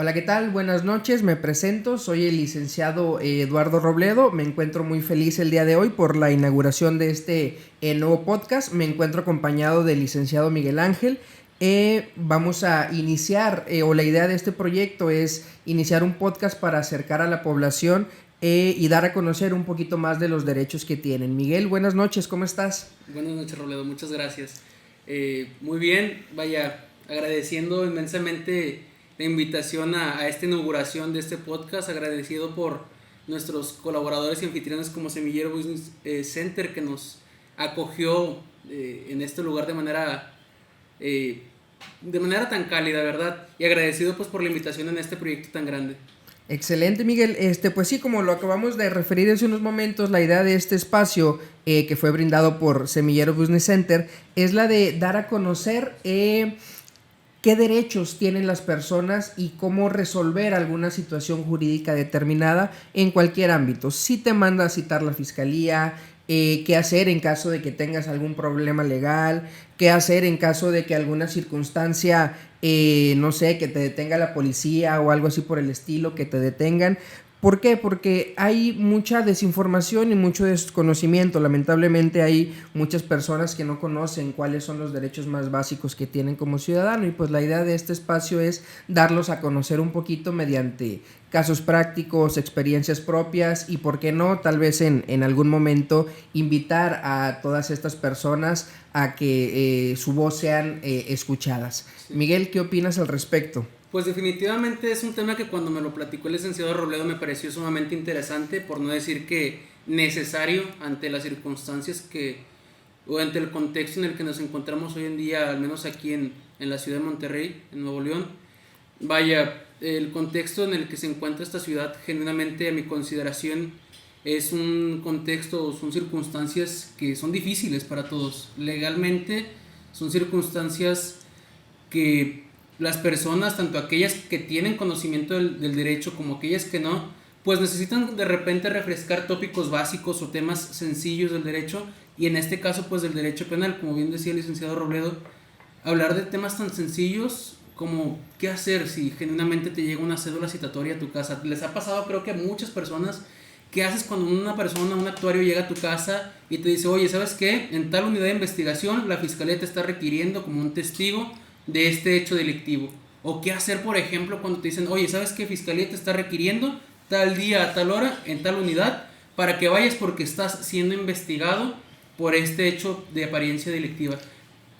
Hola, ¿qué tal? Buenas noches, me presento, soy el licenciado Eduardo Robledo, me encuentro muy feliz el día de hoy por la inauguración de este nuevo podcast, me encuentro acompañado del licenciado Miguel Ángel. Vamos a iniciar, o la idea de este proyecto es iniciar un podcast para acercar a la población y dar a conocer un poquito más de los derechos que tienen. Miguel, buenas noches, ¿cómo estás? Buenas noches, Robledo, muchas gracias. Muy bien, agradeciendo inmensamente la invitación a esta inauguración de este podcast, agradecido por nuestros colaboradores y anfitriones como Semillero Business Center, que nos acogió en este lugar de manera tan cálida, ¿verdad? Y agradecido pues por la invitación en este proyecto tan grande. Excelente, Miguel. Pues sí, como lo acabamos de referir hace unos momentos, la idea de este espacio que fue brindado por Semillero Business Center es la de dar a conocer qué derechos tienen las personas y cómo resolver alguna situación jurídica determinada en cualquier ámbito. Si te manda a citar la fiscalía, qué hacer en caso de que tengas algún problema legal, qué hacer en caso de que alguna circunstancia, no sé, que te detenga la policía o algo así por el estilo, que te detengan. ¿Por qué? Porque hay mucha desinformación y mucho desconocimiento. Lamentablemente hay muchas personas que no conocen cuáles son los derechos más básicos que tienen como ciudadano, y pues la idea de este espacio es darlos a conocer un poquito mediante casos prácticos, experiencias propias y, por qué no, tal vez en algún momento invitar a todas estas personas a que su voz sean escuchadas. Sí. Miguel, ¿qué opinas al respecto? Pues definitivamente es un tema que cuando me lo platicó el licenciado Robledo me pareció sumamente interesante, por no decir que necesario ante las circunstancias o ante el contexto en el que nos encontramos hoy en día, al menos aquí en la ciudad de Monterrey, en Nuevo León. El contexto en el que se encuentra esta ciudad, genuinamente a mi consideración, es un contexto, son circunstancias que son difíciles para todos. Legalmente son circunstancias que las personas, tanto aquellas que tienen conocimiento del derecho como aquellas que no, pues necesitan de repente refrescar tópicos básicos o temas sencillos del derecho, y en este caso pues del derecho penal, como bien decía el licenciado Robledo, hablar de temas tan sencillos como qué hacer si genuinamente te llega una cédula citatoria a tu casa. Les ha pasado, creo que a muchas personas, qué haces cuando una persona, un actuario llega a tu casa y te dice, oye, ¿sabes qué? En tal unidad de investigación la fiscalía te está requiriendo como un testigo de este hecho delictivo. O qué hacer, por ejemplo, cuando te dicen, oye, ¿sabes qué? Fiscalía te está requiriendo tal día a tal hora en tal unidad para que vayas porque estás siendo investigado por este hecho de apariencia delictiva.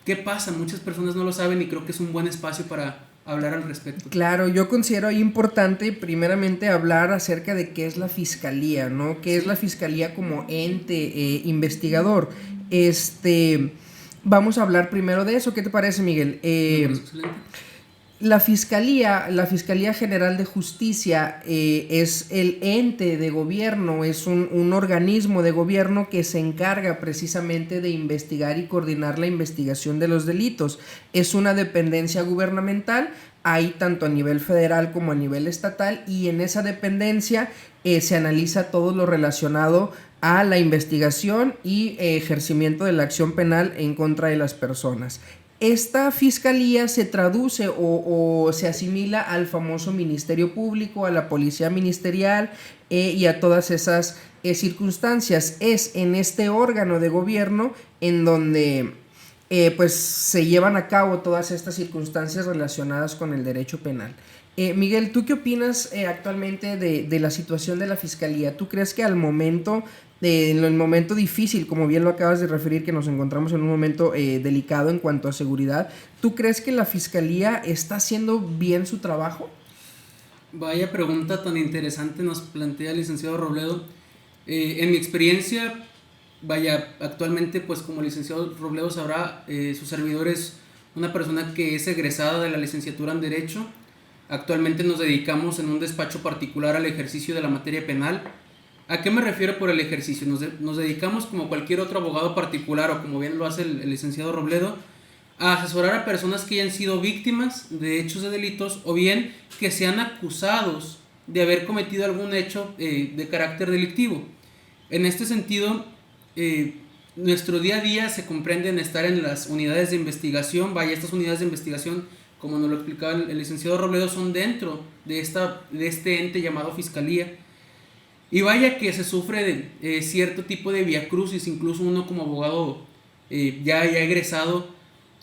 ¿Qué pasa? Muchas personas no lo saben y creo que es un buen espacio para hablar al respecto. Claro, yo considero importante primeramente hablar acerca de qué es la fiscalía, ¿no? ¿Qué es la fiscalía como ente investigador? Vamos a hablar primero de eso. ¿Qué te parece, Miguel? Excelente. La Fiscalía General de Justicia es el ente de gobierno, es un organismo de gobierno que se encarga precisamente de investigar y coordinar la investigación de los delitos. Es una dependencia gubernamental, hay tanto a nivel federal como a nivel estatal, y en esa dependencia se analiza todo lo relacionado a la investigación y ejercimiento de la acción penal en contra de las personas. Esta fiscalía se traduce o se asimila al famoso Ministerio Público, a la Policía Ministerial y a todas esas circunstancias. Es en este órgano de gobierno en donde pues se llevan a cabo todas estas circunstancias relacionadas con el derecho penal. Miguel, ¿tú qué opinas actualmente de la situación de la fiscalía? ¿Tú crees que al momento, en el momento difícil, como bien lo acabas de referir, que nos encontramos en un momento delicado en cuanto a seguridad, ¿tú crees que la fiscalía está haciendo bien su trabajo? Vaya pregunta tan interesante nos plantea el licenciado Robledo. En mi experiencia, actualmente pues como el licenciado Robledo sabrá, su servidor es una persona que es egresada de la licenciatura en Derecho. Actualmente nos dedicamos en un despacho particular al ejercicio de la materia penal. ¿A qué me refiero por el ejercicio? Nos dedicamos, como cualquier otro abogado particular o como bien lo hace el licenciado Robledo, a asesorar a personas que hayan sido víctimas de hechos de delitos o bien que sean acusados de haber cometido algún hecho de carácter delictivo. En este sentido, nuestro día a día se comprende en estar en las unidades de investigación. Estas unidades de investigación como nos lo explicaba el licenciado Robledo, son dentro de este ente llamado Fiscalía. Y vaya que se sufre de cierto tipo de viacrucis, incluso uno como abogado ya egresado,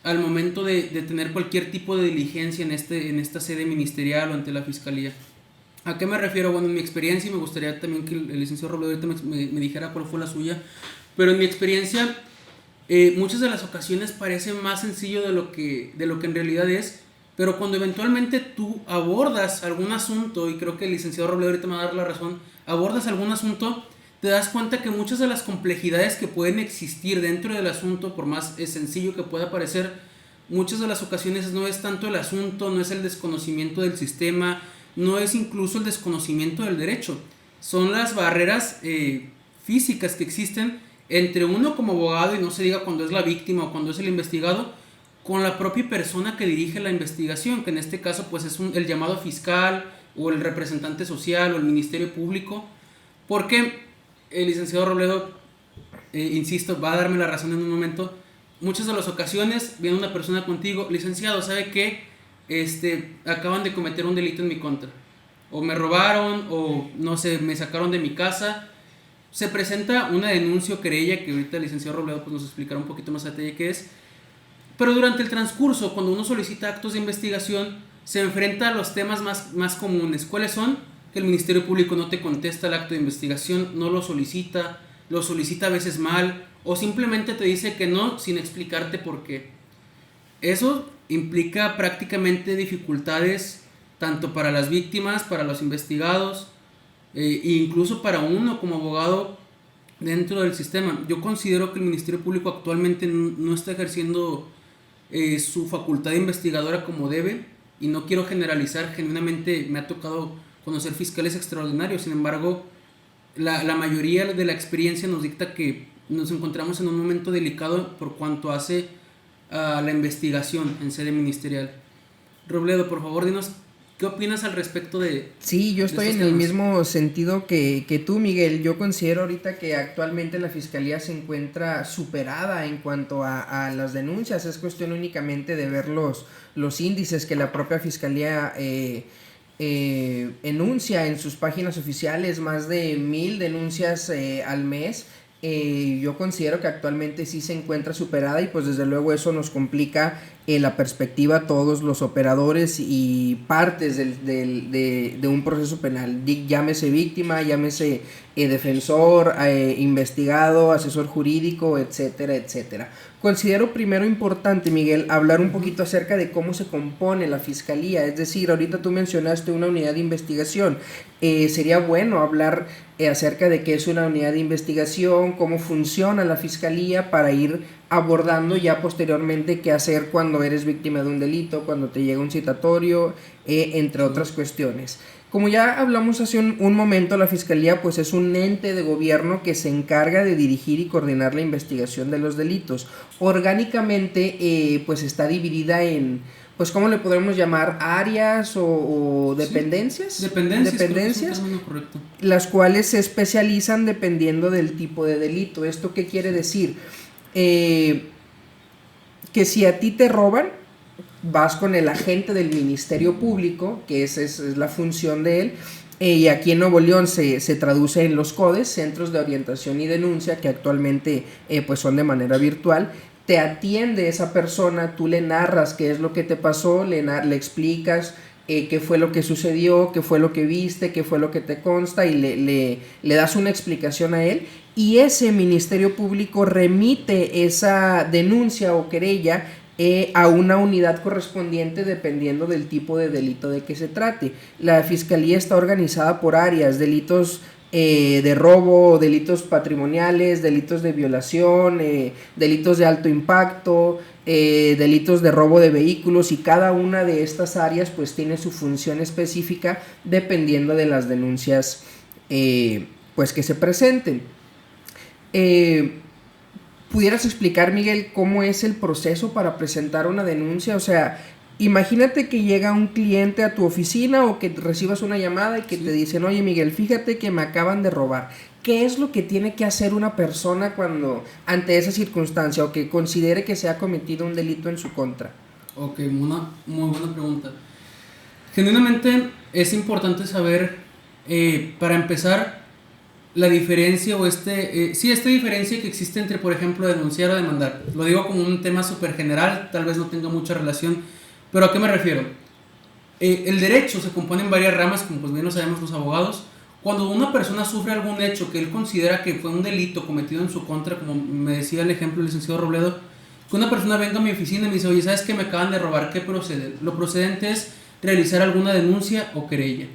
al momento de tener cualquier tipo de diligencia en esta sede ministerial o ante la Fiscalía. ¿A qué me refiero? Bueno, en mi experiencia, y me gustaría también que el licenciado Robledo ahorita me dijera cuál fue la suya, pero en mi experiencia, muchas de las ocasiones parece más sencillo de lo que en realidad es, pero cuando eventualmente tú abordas algún asunto, y creo que el licenciado Robledo ahorita me va a dar la razón, abordas algún asunto, te das cuenta que muchas de las complejidades que pueden existir dentro del asunto, por más sencillo que pueda parecer, muchas de las ocasiones no es tanto el asunto, no es el desconocimiento del sistema, no es incluso el desconocimiento del derecho, son las barreras físicas que existen entre uno como abogado, y no se diga cuando es la víctima o cuando es el investigado, con la propia persona que dirige la investigación, que en este caso pues es el llamado fiscal o el representante social o el ministerio público, porque el licenciado Robledo, insisto, va a darme la razón en un momento. Muchas de las ocasiones viene una persona contigo, licenciado, ¿sabe qué? Acaban de cometer un delito en mi contra, o me robaron, o no sé, me sacaron de mi casa. Se presenta una denuncia o querella, que ahorita el licenciado Robledo pues, nos explicará un poquito más a detalle qué es. Pero durante el transcurso, cuando uno solicita actos de investigación, se enfrenta a los temas más comunes. ¿Cuáles son? Que el Ministerio Público no te contesta el acto de investigación, no lo solicita a veces mal, o simplemente te dice que no sin explicarte por qué. Eso implica prácticamente dificultades tanto para las víctimas, para los investigados, e incluso para uno como abogado dentro del sistema. Yo considero que el Ministerio Público actualmente no está ejerciendo su facultad investigadora como debe, y no quiero generalizar, genuinamente me ha tocado conocer fiscales extraordinarios, sin embargo la mayoría de la experiencia nos dicta que nos encontramos en un momento delicado por cuanto hace a la investigación en sede ministerial. Robledo, por favor, dinos ¿qué opinas al respecto de... Sí, yo estoy en el mismo sentido que tú, Miguel. Yo considero ahorita que actualmente la Fiscalía se encuentra superada en cuanto a las denuncias. Es cuestión únicamente de ver los índices que la propia Fiscalía enuncia en sus páginas oficiales, más de 1000 denuncias al mes. Yo considero que actualmente sí se encuentra superada, y pues desde luego eso nos complica la perspectiva a todos los operadores y partes de un proceso penal, llámese víctima, llámese defensor, investigado, asesor jurídico, etcétera, etcétera. Considero primero importante, Miguel, hablar un poquito acerca de cómo se compone la Fiscalía. Es decir, ahorita tú mencionaste una unidad de investigación. Sería bueno hablar acerca de qué es una unidad de investigación, cómo funciona la Fiscalía, para ir abordando ya posteriormente qué hacer cuando eres víctima de un delito, cuando te llega un citatorio, entre otras cuestiones. Como ya hablamos hace un momento, la Fiscalía pues es un ente de gobierno que se encarga de dirigir y coordinar la investigación de los delitos. Orgánicamente pues está dividida en, pues ¿cómo le podremos llamar? Áreas o dependencias. Sí, dependencias. Correcto. Las cuales se especializan dependiendo del tipo de delito. ¿Esto qué quiere decir? Que si a ti te roban, vas con el agente del Ministerio Público, que esa es la función de él, y aquí en Nuevo León se traduce en los CODES, Centros de Orientación y Denuncia, que actualmente pues son de manera virtual. Te atiende esa persona, tú le narras qué es lo que te pasó, le explicas qué fue lo que sucedió, qué fue lo que viste, qué fue lo que te consta, y le das una explicación a él, y ese Ministerio Público remite esa denuncia o querella a una unidad correspondiente dependiendo del tipo de delito de que se trate. La Fiscalía está organizada por áreas: delitos de robo, delitos patrimoniales, delitos de violación, delitos de alto impacto, delitos de robo de vehículos, y cada una de estas áreas pues tiene su función específica dependiendo de las denuncias pues que se presenten. ¿Pudieras explicar, Miguel, cómo es el proceso para presentar una denuncia? O sea, imagínate que llega un cliente a tu oficina, o que recibas una llamada y que te dicen: oye, Miguel, fíjate que me acaban de robar. ¿Qué es lo que tiene que hacer una persona cuando ante esa circunstancia, o que considere que se ha cometido un delito en su contra? Ok, una muy buena pregunta. Genuinamente es importante saber, para empezar, la diferencia esta diferencia que existe entre, por ejemplo, denunciar o demandar. Lo digo como un tema súper general, tal vez no tenga mucha relación, pero ¿a qué me refiero? El derecho se compone en varias ramas, como pues bien lo sabemos los abogados. Cuando una persona sufre algún hecho que él considera que fue un delito cometido en su contra, como me decía el ejemplo del licenciado Robledo, que una persona venga a mi oficina y me dice, oye, ¿sabes qué? Me acaban de robar, ¿qué procede? Lo procedente es realizar alguna denuncia o querella.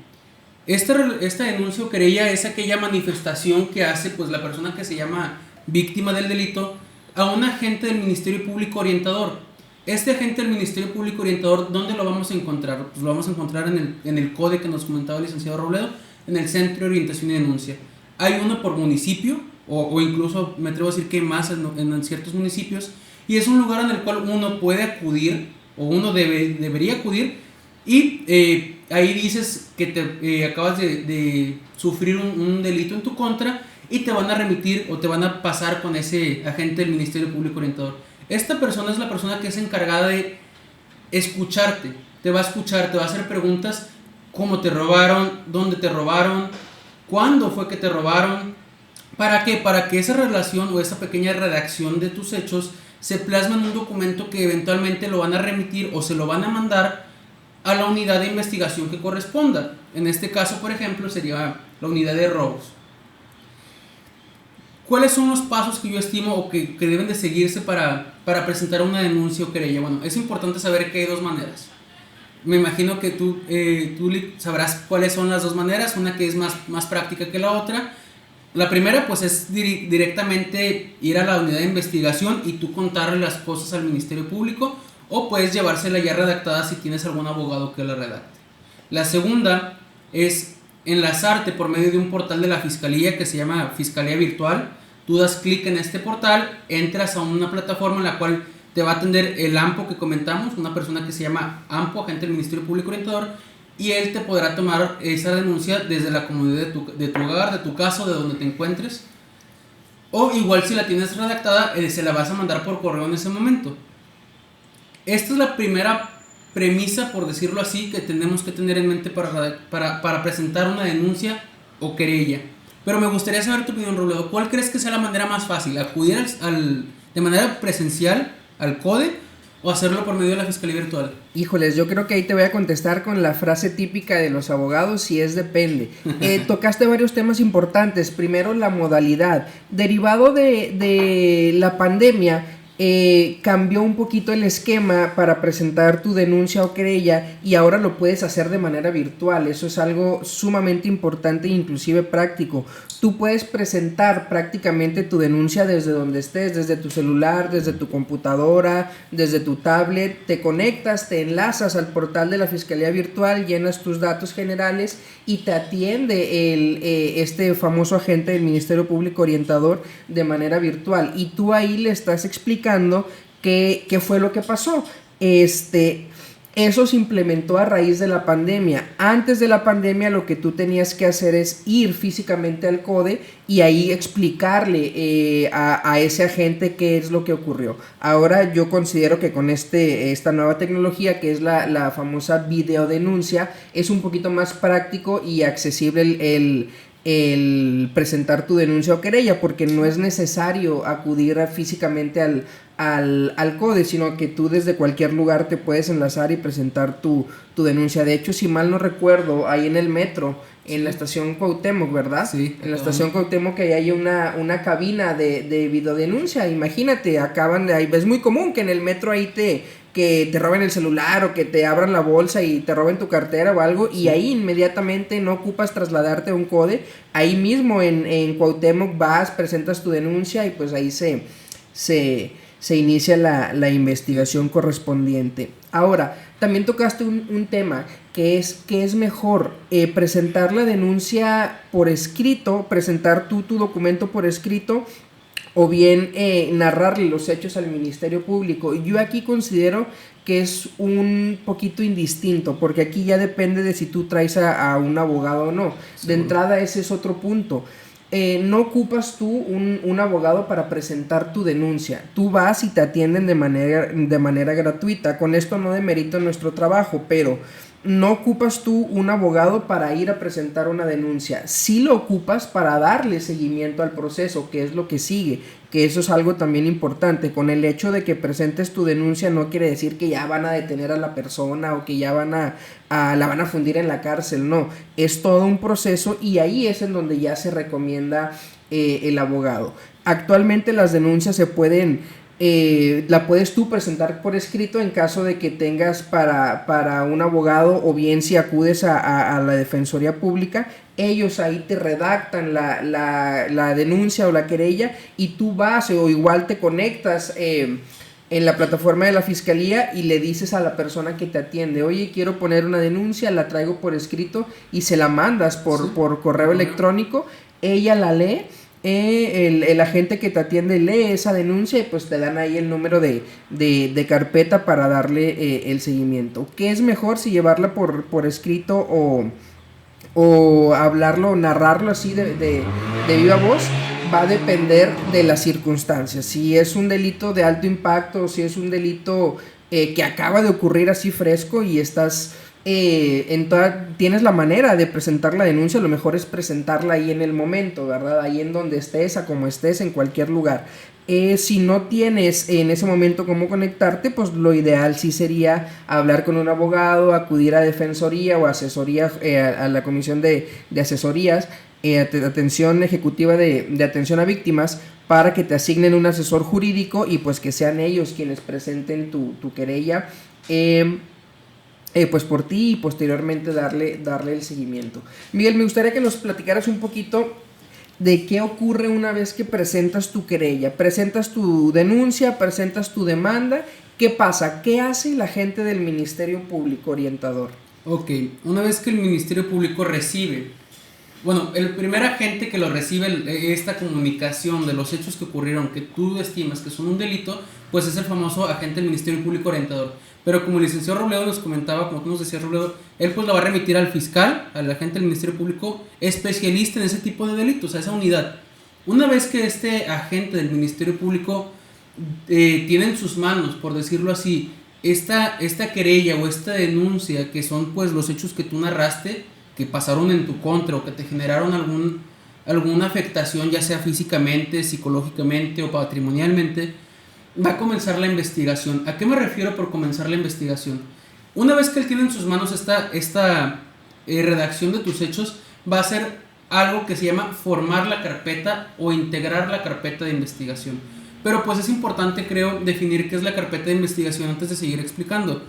Esta denuncia o querella es aquella manifestación que hace pues la persona que se llama víctima del delito a un agente del Ministerio Público Orientador. Este agente del Ministerio Público Orientador, ¿dónde lo vamos a encontrar? Pues lo vamos a encontrar en el CODE que nos comentaba el licenciado Robledo, en el Centro de Orientación y Denuncia. Hay uno por municipio, o incluso me atrevo a decir que hay más en ciertos municipios, y es un lugar en el cual uno puede acudir, o uno debería acudir, y ahí dices que te acabas de sufrir un delito en tu contra, y te van a remitir o te van a pasar con ese agente del Ministerio Público Orientador. Esta persona es la persona que es encargada de escucharte, te va a escuchar, te va a hacer preguntas: cómo te robaron, dónde te robaron, cuándo fue que te robaron. ¿Para qué? Para que esa relación o esa pequeña redacción de tus hechos se plasme en un documento que eventualmente lo van a remitir o se lo van a mandar a la unidad de investigación que corresponda. En este caso, por ejemplo, sería la unidad de robos. ¿Cuáles son los pasos que yo estimo o que deben de seguirse para presentar una denuncia o querella? Bueno, es importante saber que hay dos maneras. Me imagino que tú sabrás cuáles son las dos maneras, una que es más práctica que la otra. La primera pues es directamente ir a la unidad de investigación y tú contarle las cosas al Ministerio Público, o puedes llevársela ya redactada si tienes algún abogado que la redacte. La segunda es enlazarte por medio de un portal de la Fiscalía que se llama Fiscalía Virtual. Tú das clic en este portal, entras a una plataforma en la cual te va a atender el AMPO que comentamos, una persona que se llama AMPO, agente del Ministerio Público Orientador, y él te podrá tomar esa denuncia desde la comodidad de tu hogar, de tu casa, de donde te encuentres. O igual si la tienes redactada, se la vas a mandar por correo en ese momento. Esta es la primera premisa, por decirlo así, que tenemos que tener en mente para presentar una denuncia o querella. Pero me gustaría saber tu opinión, Robledo. ¿Cuál crees que sea la manera más fácil? ¿Acudir de manera presencial al CODE o hacerlo por medio de la Fiscalía Virtual? Híjoles, yo creo que ahí te voy a contestar con la frase típica de los abogados, y es depende. Tocaste varios temas importantes. Primero, la modalidad. Derivado de la pandemia, cambió un poquito el esquema para presentar tu denuncia o querella, y ahora lo puedes hacer de manera virtual. Eso es algo sumamente importante e inclusive práctico. Tú puedes presentar prácticamente tu denuncia desde donde estés, desde tu celular, desde tu computadora, desde tu tablet. Te conectas, te enlazas al portal de la Fiscalía Virtual, llenas tus datos generales y te atiende este famoso agente del Ministerio Público Orientador de manera virtual, y tú ahí le estás explicando qué fue lo que pasó. Eso se implementó a raíz de la pandemia. Antes de la pandemia lo que tú tenías que hacer es ir físicamente al CODE y ahí explicarle a ese agente qué es lo que ocurrió. Ahora yo considero que con esta nueva tecnología, que es la famosa videodenuncia, es un poquito más práctico y accesible el presentar tu denuncia o querella, porque no es necesario acudir físicamente al CODE, sino que tú desde cualquier lugar te puedes enlazar y presentar tu denuncia. De hecho, si mal no recuerdo, ahí en el metro, en la estación Cuauhtémoc, ¿verdad? Sí. En la estación Cuauhtémoc que hay una cabina de videodenuncia. Imagínate, es muy común que en el metro ahí que te roben el celular o que te abran la bolsa y te roben tu cartera o algo, y ahí inmediatamente no ocupas trasladarte a un CODE. Ahí mismo en Cuauhtémoc vas, presentas tu denuncia y pues ahí se inicia la investigación correspondiente. Ahora, también tocaste un tema que es mejor presentar la denuncia por escrito, presentar tu documento por escrito, o bien narrarle los hechos al Ministerio Público. Yo aquí considero que es un poquito indistinto, porque aquí ya depende de si tú traes a un abogado o no. De entrada, ese es otro punto. no ocupas tú un abogado para presentar tu denuncia. Tú vas y te atienden de manera gratuita. Con esto no demerito nuestro trabajo, pero no ocupas tú un abogado para ir a presentar una denuncia. Sí lo ocupas para darle seguimiento al proceso, que es lo que sigue, que eso es algo también importante. Con el hecho de que presentes tu denuncia no quiere decir que ya van a detener a la persona o que ya la van a fundir en la cárcel, no. Es todo un proceso y ahí es en donde ya se recomienda el abogado. Actualmente las denuncias se pueden... la puedes tú presentar por escrito en caso de que tengas para un abogado, o bien si acudes a la Defensoría Pública, ellos ahí te redactan la denuncia o la querella y tú vas o igual te conectas en la plataforma de la Fiscalía y le dices a la persona que te atiende, oye, quiero poner una denuncia, la traigo por escrito y se la mandas por correo electrónico, ella la lee. El agente que te atiende lee esa denuncia y pues te dan ahí el número de carpeta para darle el seguimiento. ¿Qué es mejor, si llevarla por escrito o hablarlo, narrarlo así de viva voz? Va a depender de las circunstancias. Si es un delito de alto impacto o si es un delito que acaba de ocurrir así fresco y estás... tienes la manera de presentar la denuncia, lo mejor es presentarla ahí en el momento, ¿verdad? Ahí en donde estés, a como estés, en cualquier lugar. Si no tienes en ese momento cómo conectarte, pues lo ideal sí sería hablar con un abogado, acudir a defensoría o asesoría, a la comisión de asesorías, atención ejecutiva de atención a víctimas, para que te asignen un asesor jurídico y pues que sean ellos quienes presenten tu querella. Pues por ti y posteriormente darle el seguimiento. Miguel, me gustaría que nos platicaras un poquito de qué ocurre una vez que presentas tu querella, presentas tu denuncia, presentas tu demanda. ¿Qué pasa? ¿Qué hace la gente del Ministerio Público orientador? Ok, una vez que el Ministerio Público recibe, bueno, el primer agente que lo recibe esta comunicación de los hechos que ocurrieron, que tú estimas que son un delito, pues es el famoso agente del Ministerio Público orientador. Pero como el licenciado Robledo nos comentaba, como tú nos decías, Robledo, él pues lo va a remitir al fiscal, al agente del Ministerio Público, especialista en ese tipo de delitos, a esa unidad. Una vez que este agente del Ministerio Público tiene en sus manos, por decirlo así, esta querella o esta denuncia, que son pues los hechos que tú narraste, que pasaron en tu contra o que te generaron alguna afectación, ya sea físicamente, psicológicamente o patrimonialmente, va a comenzar la investigación. ¿A qué me refiero por comenzar la investigación? Una vez que él tiene en sus manos esta redacción de tus hechos, va a hacer algo que se llama formar la carpeta o integrar la carpeta de investigación. Pero pues es importante, creo, definir qué es la carpeta de investigación antes de seguir explicando.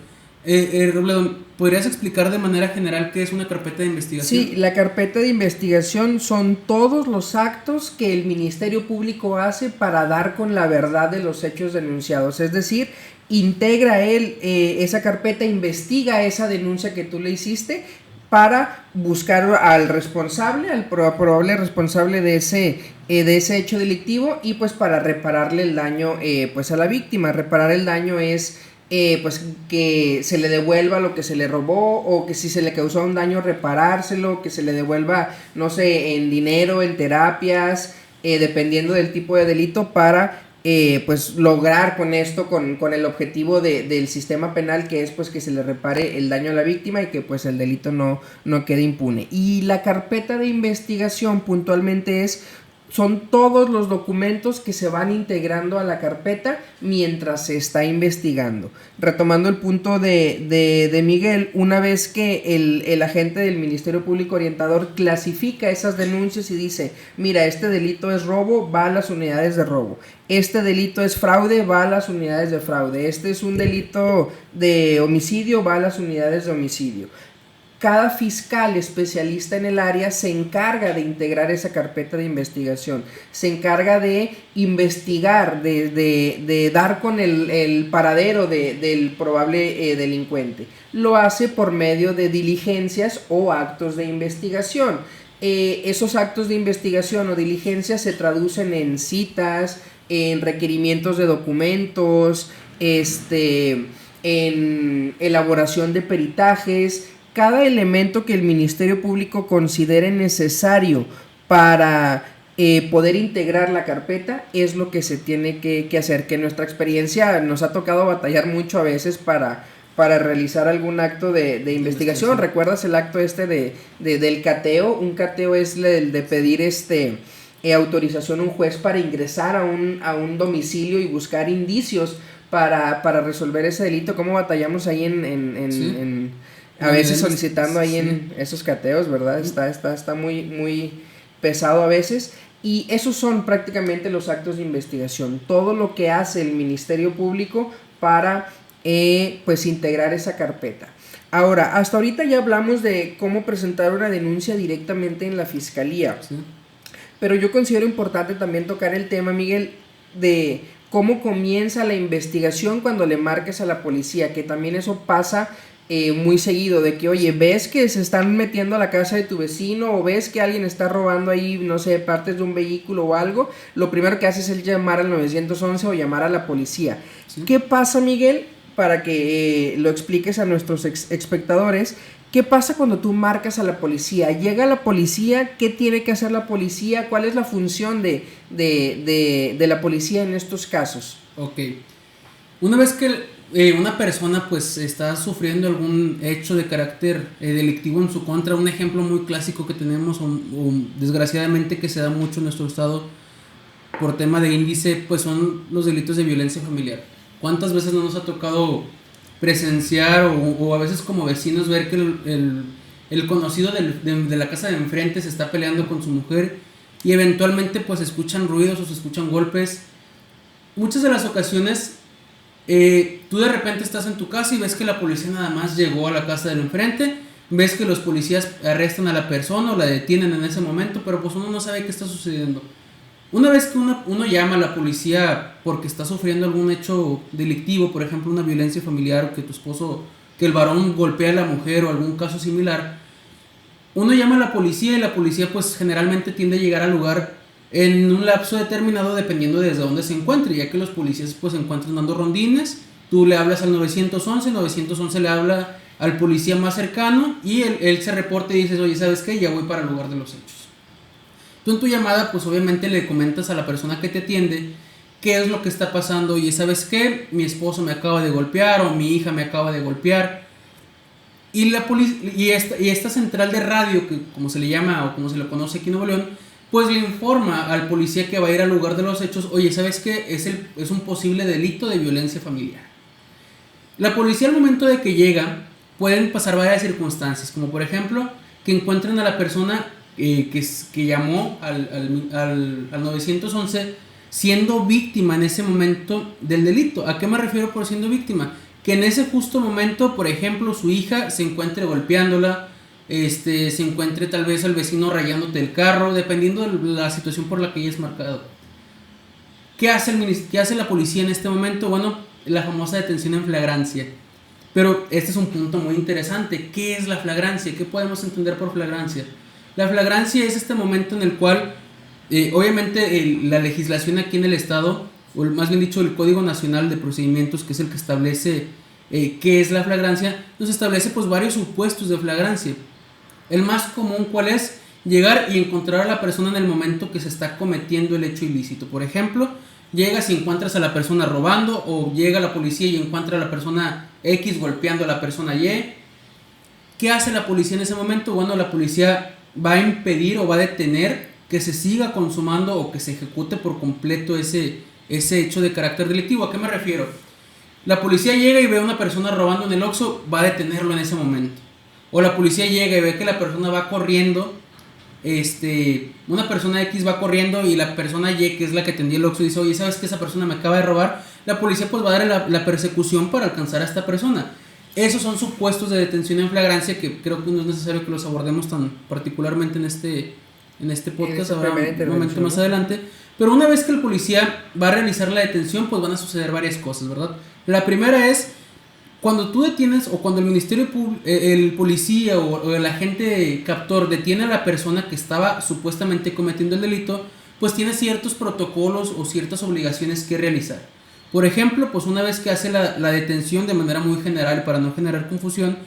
Robledo, ¿podrías explicar de manera general qué es una carpeta de investigación? Sí, la carpeta de investigación son todos los actos que el Ministerio Público hace para dar con la verdad de los hechos denunciados. Es decir, integra él esa carpeta, investiga esa denuncia que tú le hiciste para buscar al responsable, al probable responsable de ese hecho delictivo y pues para repararle el daño pues a la víctima. Reparar el daño es... pues que se le devuelva lo que se le robó, o que si se le causó un daño reparárselo, que se le devuelva, no sé, en dinero, en terapias, dependiendo del tipo de delito, para pues lograr con esto, con el objetivo del sistema penal, que es pues que se le repare el daño a la víctima y que pues el delito no quede impune. Y la carpeta de investigación puntualmente son todos los documentos que se van integrando a la carpeta mientras se está investigando. Retomando el punto de Miguel, una vez que el agente del Ministerio Público orientador clasifica esas denuncias y dice, mira, este delito es robo, va a las unidades de robo. Este delito es fraude, va a las unidades de fraude. Este es un delito de homicidio, va a las unidades de homicidio. Cada fiscal especialista en el área se encarga de integrar esa carpeta de investigación, se encarga de investigar, de dar con el paradero del probable delincuente. Lo hace por medio de diligencias o actos de investigación. Esos actos de investigación o diligencias se traducen en citas, en requerimientos de documentos, en elaboración de peritajes. Cada elemento que el Ministerio Público considere necesario para poder integrar la carpeta es lo que se tiene que hacer, que en nuestra experiencia nos ha tocado batallar mucho a veces para realizar algún acto de investigación. ¿Recuerdas el acto del cateo? Un cateo es el de pedir autorización a un juez para ingresar a un domicilio y buscar indicios para resolver ese delito. ¿Cómo batallamos ahí a veces solicitando ahí en esos cateos, verdad? Está muy pesado a veces. Y esos son prácticamente los actos de investigación. Todo lo que hace el Ministerio Público para pues integrar esa carpeta. Ahora, hasta ahorita ya hablamos de cómo presentar una denuncia directamente en la Fiscalía. Sí. Pero yo considero importante también tocar el tema, Miguel, de cómo comienza la investigación cuando le marques a la policía, que también eso pasa muy seguido, de que, oye, ves que se están metiendo a la casa de tu vecino o ves que alguien está robando ahí, no sé, partes de un vehículo o algo, lo primero que haces es llamar al 911 o llamar a la policía. ¿Sí? ¿Qué pasa, Miguel? Para que lo expliques a nuestros espectadores, ¿qué pasa cuando tú marcas a la policía? Llega la policía, ¿qué tiene que hacer la policía? ¿Cuál es la función de la policía en estos casos? Ok. Una vez que una persona pues está sufriendo algún hecho de carácter delictivo en su contra, un ejemplo muy clásico que tenemos, desgraciadamente que se da mucho en nuestro estado por tema de índice, pues son los delitos de violencia familiar. ¿Cuántas veces no nos ha tocado presenciar o a veces como vecinos ver que el conocido de la casa de enfrente se está peleando con su mujer y eventualmente pues se escuchan ruidos o se escuchan golpes? Muchas de las ocasiones tú de repente estás en tu casa y ves que la policía nada más llegó a la casa del enfrente, ves que los policías arrestan a la persona o la detienen en ese momento, pero pues uno no sabe qué está sucediendo. Una vez que uno llama a la policía porque está sufriendo algún hecho delictivo, por ejemplo una violencia familiar, o que el varón golpea a la mujer o algún caso similar, uno llama a la policía y la policía pues generalmente tiende a llegar al lugar en un lapso determinado dependiendo de desde dónde se encuentre, ya que los policías pues se encuentran dando rondines, tú le hablas al 911, el 911 le habla al policía más cercano y él se reporta y dices, oye, ¿sabes qué? Ya voy para el lugar de los hechos. Tú en tu llamada pues obviamente le comentas a la persona que te atiende qué es lo que está pasando. Y ¿sabes qué? Mi esposo me acaba de golpear o mi hija me acaba de golpear. Y esta central de radio, que como se le llama o como se le conoce aquí en Nuevo León, pues le informa al policía que va a ir al lugar de los hechos, oye, ¿sabes qué? Es un posible delito de violencia familiar. La policía al momento de que llega pueden pasar varias circunstancias, como por ejemplo que encuentren a la persona que llamó al 911 siendo víctima en ese momento del delito. ¿A qué me refiero por siendo víctima? Que en ese justo momento, por ejemplo, su hija se encuentre golpeándola, se encuentre tal vez el vecino rayándote el carro, dependiendo de la situación por la que ella es marcado. ¿Qué hace la policía en este momento? Bueno, la famosa detención en flagrancia. Pero este es un punto muy interesante. ¿Qué es la flagrancia? ¿Qué podemos entender por flagrancia? La flagrancia es este momento en el cual, obviamente, la legislación aquí en el estado, o más bien dicho, el Código Nacional de Procedimientos, que es el que establece qué es la flagrancia, nos establece pues varios supuestos de flagrancia. El más común, ¿cuál es? Llegar y encontrar a la persona en el momento que se está cometiendo el hecho ilícito. Por ejemplo, llegas y encuentras a la persona robando, o llega la policía y encuentra a la persona X golpeando a la persona Y. ¿Qué hace la policía en ese momento? Bueno, la policía va a impedir o va a detener que se siga consumando o que se ejecute por completo ese hecho de carácter delictivo. ¿A qué me refiero? La policía llega y ve a una persona robando en el Oxxo, va a detenerlo en ese momento. O la policía llega y ve que la persona va corriendo, una persona X va corriendo y la persona Y, que es la que atendía el Oxxo, dice, oye, ¿sabes que esa persona me acaba de robar? La policía pues va a dar la persecución para alcanzar a esta persona. Esos son supuestos de detención en flagrancia que creo que no es necesario que los abordemos tan particularmente en este podcast, habrá un momento más adelante. Pero una vez que el policía va a realizar la detención, pues van a suceder varias cosas, ¿verdad? La primera es, cuando tú detienes o cuando el ministerio el policía o el agente captor detiene a la persona que estaba supuestamente cometiendo el delito, pues tiene ciertos protocolos o ciertas obligaciones que realizar. Por ejemplo, pues una vez que hace la detención de manera muy general para no generar confusión,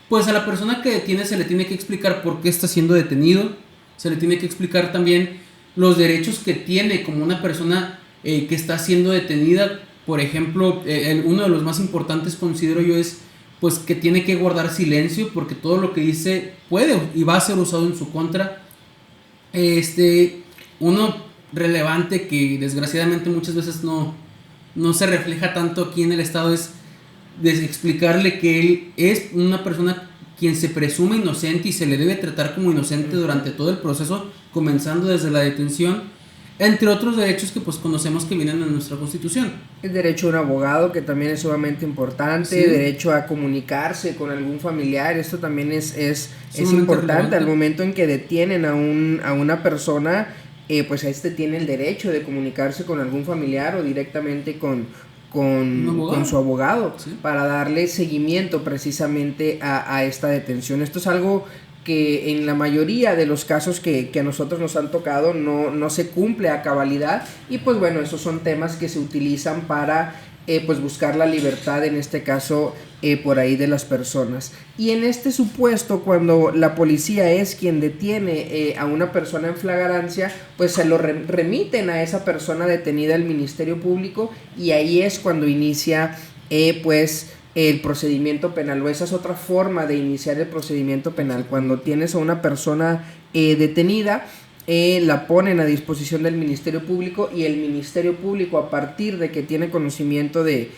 pues a la persona que detiene se le tiene que explicar por qué está siendo detenido, se le tiene que explicar también los derechos que tiene como una persona que está siendo detenida. Por ejemplo, uno de los más importantes considero yo es pues que tiene que guardar silencio, porque todo lo que dice puede y va a ser usado en su contra. Uno relevante que desgraciadamente muchas veces no se refleja tanto aquí en el estado es de explicarle que él es una persona quien se presume inocente y se le debe tratar como inocente durante todo el proceso, comenzando desde la detención, entre otros derechos que pues conocemos que vienen en nuestra Constitución. El derecho a un abogado, que también es sumamente importante, sí. Derecho a comunicarse con algún familiar, esto también es importante relevante. Al momento en que detienen a una persona, pues tiene el derecho de comunicarse con algún familiar o directamente con su abogado, sí. Para darle seguimiento precisamente a esta detención. Esto es algo que en la mayoría de los casos que a nosotros nos han tocado no se cumple a cabalidad, y pues bueno, esos son temas que se utilizan para pues buscar la libertad, en este caso por ahí de las personas. Y en este supuesto, cuando la policía es quien detiene a una persona en flagrancia, pues se lo remiten a esa persona detenida al Ministerio Público, y ahí es cuando inicia pues el procedimiento penal, o esa es otra forma de iniciar el procedimiento penal. Cuando tienes a una persona detenida, la ponen a disposición del Ministerio Público, y el Ministerio Público, a partir de que tiene conocimiento de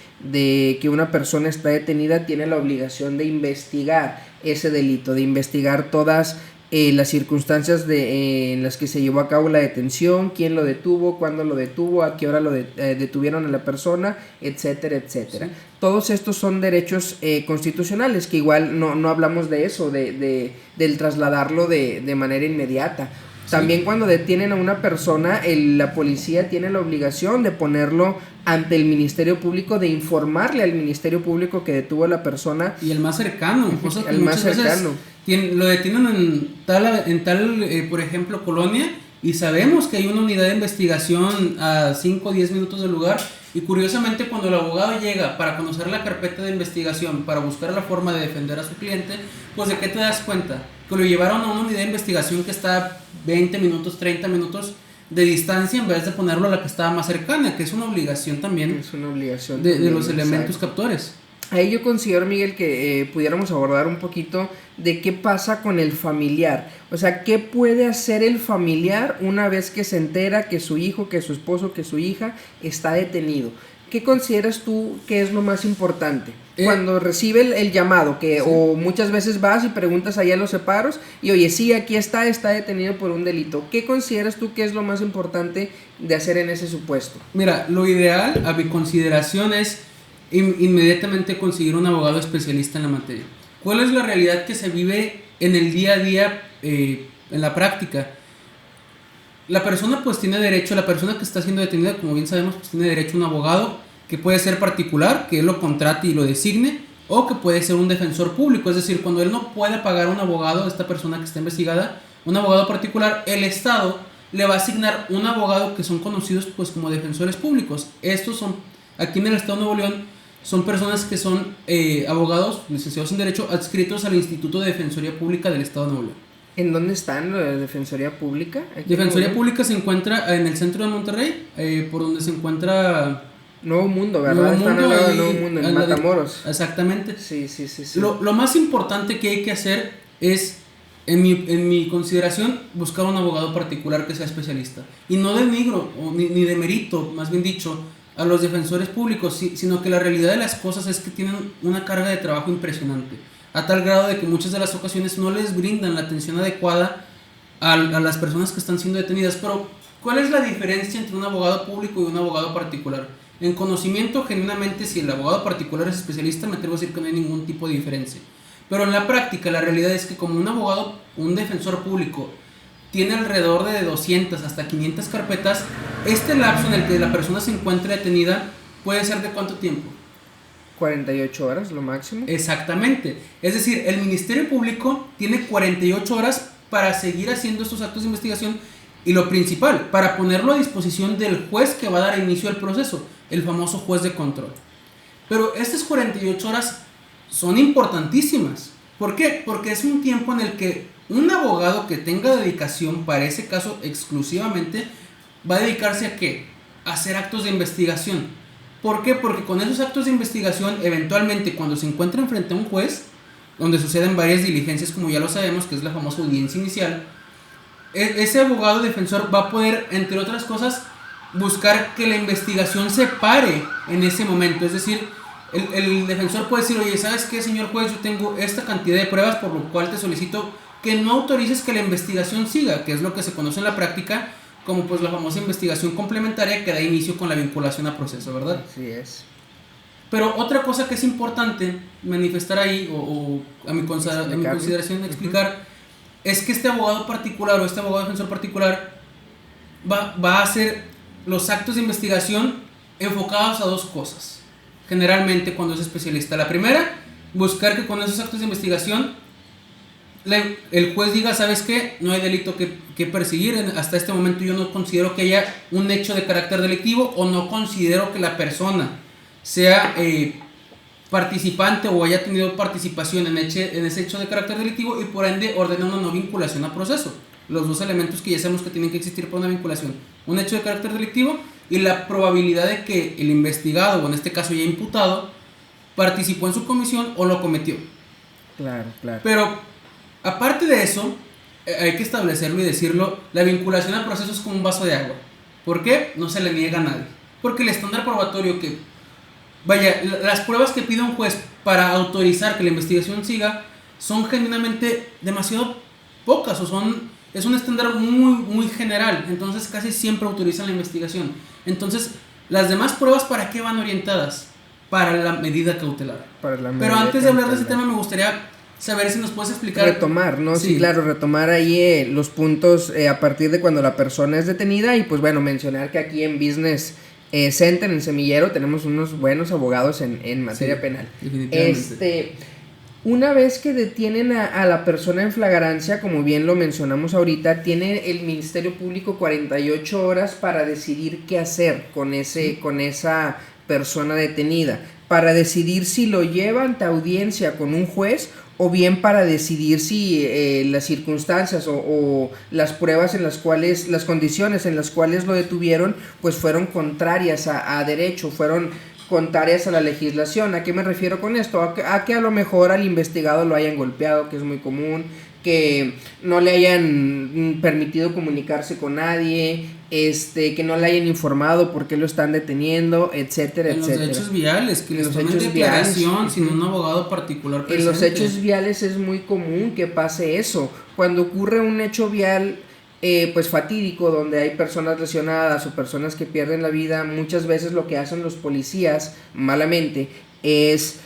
que una persona está detenida, tiene la obligación de investigar ese delito, de investigar todas las circunstancias en las que se llevó a cabo la detención, quién lo detuvo, cuándo lo detuvo, a qué hora lo detuvieron a la persona, etcétera, etcétera. Sí. Todos estos son derechos constitucionales, que igual no hablamos de eso, del trasladarlo de manera inmediata. Sí. También cuando detienen a una persona, la policía tiene la obligación de ponerlo ante el Ministerio Público, de informarle al Ministerio Público que detuvo a la persona. Y el más cercano, el más cercano. Lo detienen en tal por ejemplo, colonia, y sabemos que hay una unidad de investigación a 5 o 10 minutos del lugar, y curiosamente cuando el abogado llega para conocer la carpeta de investigación, para buscar la forma de defender a su cliente, pues ¿de qué te das cuenta? Que lo llevaron a una unidad de investigación que está 20 minutos, 30 minutos de distancia, en vez de ponerlo a la que estaba más cercana, que es una obligación también, de los elementos captores. Ahí yo considero, Miguel, que pudiéramos abordar un poquito de qué pasa con el familiar. O sea, ¿qué puede hacer el familiar una vez que se entera que su hijo, que su esposo, que su hija está detenido? ¿Qué consideras tú que es lo más importante? Cuando recibe el llamado, sí. O muchas veces vas y preguntas allá a los separos y oye, sí, aquí está detenido por un delito. ¿Qué consideras tú que es lo más importante de hacer en ese supuesto? Mira, lo ideal a mi consideración es inmediatamente conseguir un abogado especialista en la materia. ¿Cuál es la realidad que se vive en el día a día, en la práctica? La persona pues tiene derecho, la persona que está siendo detenida, como bien sabemos, pues tiene derecho a un abogado, que puede ser particular, que él lo contrate y lo designe, o que puede ser un defensor público. Es decir, cuando él no puede pagar un abogado a esta persona que está investigada, un abogado particular, el Estado le va a asignar un abogado que son conocidos pues como defensores públicos. Estos son, aquí en el Estado de Nuevo León, son personas que son abogados, licenciados en Derecho, adscritos al Instituto de Defensoría Pública del Estado de Nuevo León. ¿En dónde están la Defensoría Pública? Defensoría Pública se encuentra en el centro de Monterrey, por donde se encuentra Nuevo Mundo, ¿verdad? Están al lado de Nuevo Mundo, en Matamoros. Exactamente. Sí. Lo más importante que hay que hacer es, en mi consideración, buscar un abogado particular que sea especialista. Y no denigro, ni demerito, más bien dicho, a los defensores públicos, sino que la realidad de las cosas es que tienen una carga de trabajo impresionante, a tal grado de que muchas de las ocasiones no les brindan la atención adecuada a las personas que están siendo detenidas. Pero, ¿cuál es la diferencia entre un abogado público y un abogado particular? En conocimiento, genuinamente, si el abogado particular es especialista, me atrevo a decir que no hay ningún tipo de diferencia. Pero en la práctica, la realidad es que como un abogado, un defensor público, tiene alrededor de 200 hasta 500 carpetas, este lapso en el que la persona se encuentra detenida puede ser ¿de cuánto tiempo? 48 horas, lo máximo. Exactamente. Es decir, el Ministerio Público tiene 48 horas para seguir haciendo estos actos de investigación, y lo principal, para ponerlo a disposición del juez que va a dar inicio al proceso, el famoso juez de control. Pero estas 48 horas son importantísimas, ¿Por qué? Porque es un tiempo en el que un abogado que tenga dedicación para ese caso exclusivamente va a dedicarse a ¿qué? A hacer actos de investigación. ¿Por qué? Porque con esos actos de investigación, eventualmente cuando se encuentren frente a un juez, donde suceden varias diligencias, como ya lo sabemos, que es la famosa audiencia inicial, ese abogado defensor va a poder, entre otras cosas, buscar que la investigación se pare en ese momento. Es decir, el defensor puede decir, oye, ¿sabes qué, señor juez? Yo tengo esta cantidad de pruebas, por lo cual te solicito que no autorices que la investigación siga, que es lo que se conoce en la práctica como pues la famosa investigación complementaria que da inicio con la vinculación a proceso, ¿verdad? Así es. Pero otra cosa que es importante manifestar ahí, o a mi consideración explicar, es que este abogado particular o este abogado defensor particular va a hacer los actos de investigación enfocados a dos cosas, generalmente cuando es especialista. La primera, buscar que con esos actos de investigación el juez diga, ¿sabes qué? No hay delito que perseguir, hasta este momento yo no considero que haya un hecho de carácter delictivo, o no considero que la persona sea participante o haya tenido participación en ese hecho de carácter delictivo, y por ende ordena una no vinculación a proceso. Los dos elementos que ya sabemos que tienen que existir para una vinculación: un hecho de carácter delictivo y la probabilidad de que el investigado, o en este caso ya imputado, participó en su comisión o lo cometió. Claro, claro. Pero aparte de eso, hay que establecerlo y decirlo, la vinculación a proceso es como un vaso de agua. ¿Por qué? No se le niega a nadie. Porque el estándar probatorio que... Vaya, las pruebas que pide un juez para autorizar que la investigación siga son genuinamente demasiado pocas, es un estándar muy, muy general. Entonces casi siempre autorizan la investigación. Entonces, las demás pruebas, ¿para qué van orientadas? Para la medida cautelar. Pero antes de hablar de ese tema me gustaría saber si nos puedes explicar. Retomar, ¿no? Sí, claro, retomar ahí los puntos a partir de cuando la persona es detenida. Y pues bueno, mencionar que aquí en Business Center, en Semillero, tenemos unos buenos abogados en materia penal. Una vez que detienen a la persona en flagrancia, como bien lo mencionamos ahorita, tiene el Ministerio Público 48 horas para decidir qué hacer con esa persona detenida, para decidir si lo lleva ante audiencia con un juez, o bien para decidir si las circunstancias o las pruebas en las cuales, las condiciones en las cuales lo detuvieron, pues fueron contrarias a derecho, fueron contrarias a la legislación. ¿A qué me refiero con esto? A que a lo mejor al investigado lo hayan golpeado, que es muy común, que no le hayan permitido comunicarse con nadie, que no le hayan informado por qué lo están deteniendo, etcétera, etcétera. En los hechos viales, que les tomen declaración sin un abogado particular presente. En los hechos viales es muy común que pase eso. Cuando ocurre un hecho vial pues fatídico, donde hay personas lesionadas o personas que pierden la vida, muchas veces lo que hacen los policías malamente es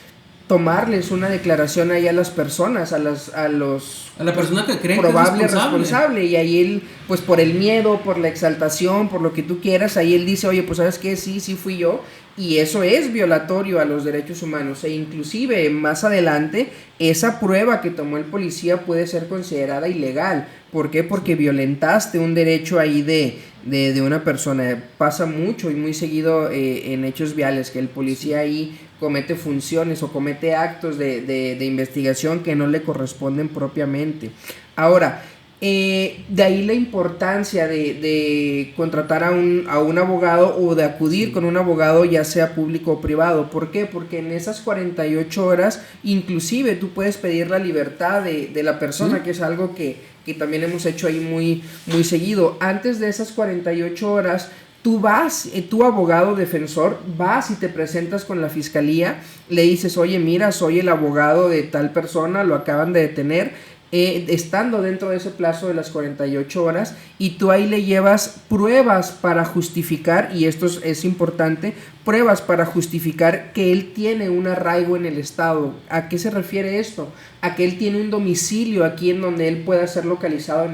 tomarles una declaración ahí a las personas, a la persona que creen probable que es responsable, y ahí él, pues por el miedo, por la exaltación, por lo que tú quieras, ahí él dice, oye, pues sabes qué, sí fui yo, y eso es violatorio a los derechos humanos, e inclusive más adelante esa prueba que tomó el policía puede ser considerada ilegal. ¿Por qué? Porque violentaste un derecho ahí de una persona. Pasa mucho y muy seguido en hechos viales que el policía ahí comete funciones o comete actos de investigación que no le corresponden propiamente. Ahora, de ahí la importancia de contratar a un abogado, o de acudir con un abogado, ya sea público o privado. ¿Por qué? Porque en esas 48 horas inclusive tú puedes pedir la libertad de la persona, que es algo que también hemos hecho ahí muy, muy seguido. Antes de esas 48 horas, tú vas, tu abogado defensor, vas y te presentas con la fiscalía, le dices, oye, mira, soy el abogado de tal persona, lo acaban de detener, estando dentro de ese plazo de las 48 horas, y tú ahí le llevas pruebas para justificar, y esto es importante, pruebas para justificar que él tiene un arraigo en el estado. ¿A qué se refiere esto? A que él tiene un domicilio aquí en donde él pueda ser localizado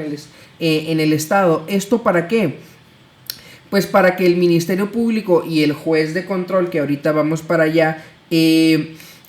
en el estado. ¿Esto para qué? Pues para que el Ministerio Público y el juez de control, que ahorita vamos para allá,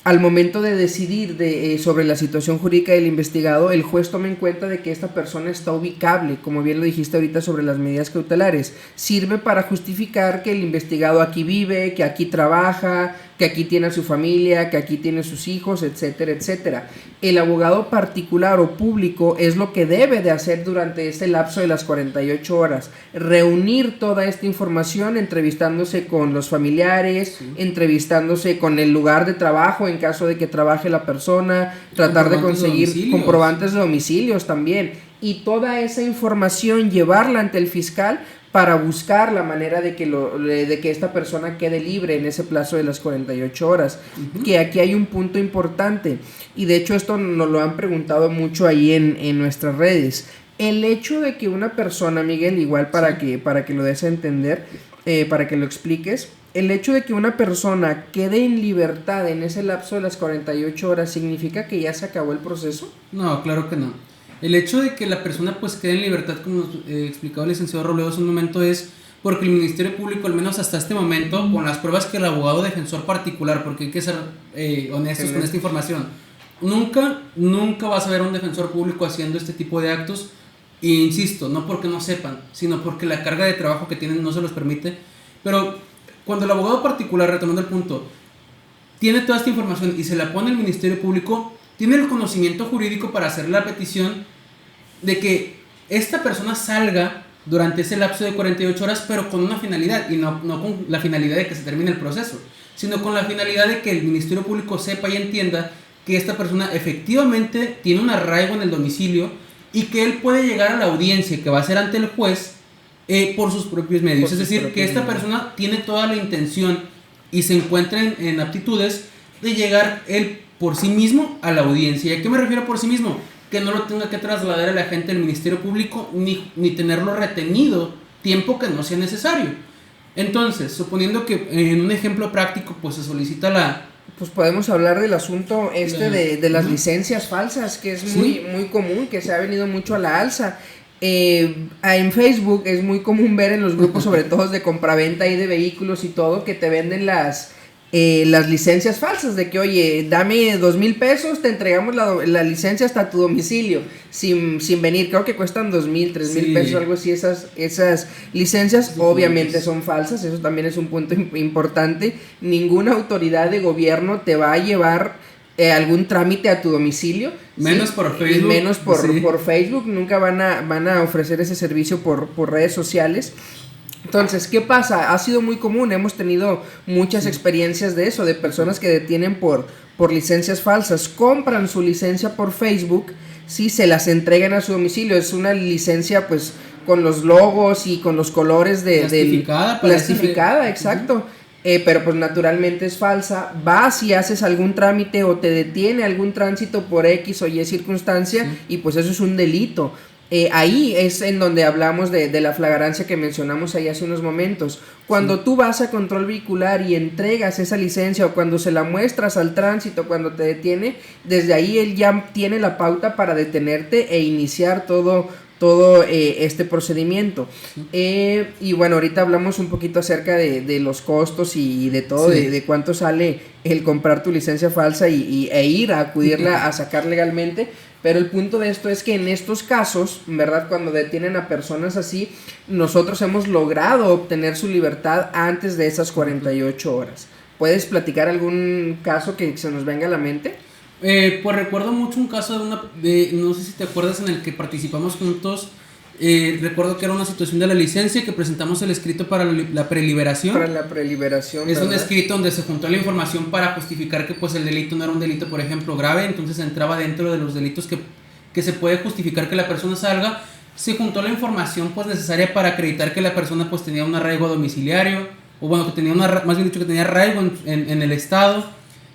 al momento de decidir sobre la situación jurídica del investigado, el juez tome en cuenta de que esta persona está ubicable, como bien lo dijiste ahorita sobre las medidas cautelares. Sirve para justificar que el investigado aquí vive, que aquí trabaja, que aquí tiene a su familia, que aquí tiene sus hijos, etcétera, etcétera. El abogado particular o público es lo que debe de hacer durante este lapso de las 48 horas, reunir toda esta información, entrevistándose con los familiares, entrevistándose con el lugar de trabajo en caso de que trabaje la persona, tratar de conseguir comprobantes de domicilios también, y toda esa información llevarla ante el fiscal para buscar la manera de que esta persona quede libre en ese plazo de las 48 horas. Que aquí hay un punto importante, y de hecho esto nos lo han preguntado mucho ahí en nuestras redes. El hecho de que una persona, Miguel, igual para que lo des a entender, para que lo expliques, el hecho de que una persona quede en libertad en ese lapso de las 48 horas, ¿significa que ya se acabó el proceso? No, claro que no. El hecho de que la persona pues quede en libertad, como nos explicaba el licenciado Robledo hace un momento, es porque el Ministerio Público, al menos hasta este momento, con las pruebas que el abogado defensor particular, porque hay que ser honestos con esta información, nunca vas a ver a un defensor público haciendo este tipo de actos, e insisto, no porque no sepan, sino porque la carga de trabajo que tienen no se los permite. Pero cuando el abogado particular, retomando el punto, tiene toda esta información y se la pone al Ministerio Público, tiene el conocimiento jurídico para hacer la petición de que esta persona salga durante ese lapso de 48 horas, pero con una finalidad, y no con la finalidad de que se termine el proceso, sino con la finalidad de que el Ministerio Público sepa y entienda que esta persona efectivamente tiene un arraigo en el domicilio y que él puede llegar a la audiencia que va a ser ante el juez por sus propios medios. Es decir, que esta persona tiene toda la intención y se encuentra en aptitudes de llegar él por sí mismo a la audiencia. ¿Y a qué me refiero por sí mismo? Que no lo tenga que trasladar el agente del Ministerio Público ni tenerlo retenido tiempo que no sea necesario. Entonces, suponiendo que en un ejemplo práctico pues se solicita pues podemos hablar del asunto de las licencias falsas, que es muy común, que se ha venido mucho a la alza. En Facebook es muy común ver en los grupos, sobre todo de compraventa y de vehículos y todo, que te venden las licencias falsas, de que oye, dame 2,000 pesos, te entregamos la licencia hasta tu domicilio, sin venir. Creo que cuestan 2,000, 3,000 pesos, algo así. Esas licencias obviamente son falsas, eso también es un punto importante. Ninguna autoridad de gobierno te va a llevar algún trámite a tu domicilio, menos por Facebook, menos por Facebook. Nunca van a ofrecer ese servicio por redes sociales. Entonces, ¿qué pasa? Ha sido muy común, hemos tenido muchas experiencias de eso, de personas que detienen por licencias falsas, compran su licencia por Facebook, sí, se las entregan a su domicilio. Es una licencia pues con los logos y con los colores plastificada, exacto. Pero pues naturalmente es falsa. Vas y haces algún trámite o te detiene algún tránsito por X o Y circunstancia, y pues eso es un delito. Ahí es en donde hablamos de la flagrancia que mencionamos ahí hace unos momentos. Cuando tú vas a control vehicular y entregas esa licencia, o cuando se la muestras al tránsito, cuando te detiene, desde ahí él ya tiene la pauta para detenerte e iniciar todo este procedimiento. Y bueno, ahorita hablamos un poquito acerca de los costos y de todo, de cuánto sale el comprar tu licencia falsa e ir a acudirla a sacar legalmente. Pero el punto de esto es que en estos casos, ¿verdad? Cuando detienen a personas así, nosotros hemos logrado obtener su libertad antes de esas 48 horas. ¿Puedes platicar algún caso que se nos venga a la mente? Pues recuerdo mucho un caso no sé si te acuerdas, en el que participamos juntos. Recuerdo que era una situación de la licencia, que presentamos el escrito para la preliberación. Para la preliberación, es ¿verdad? un escrito donde se juntó la información para justificar que pues el delito no era un delito, por ejemplo, grave. Entonces entraba dentro de los delitos que se puede justificar que la persona salga. Se juntó la información pues necesaria para acreditar que la persona pues tenía un arraigo domiciliario, o bueno, que tenía más bien dicho, que tenía arraigo en el estado.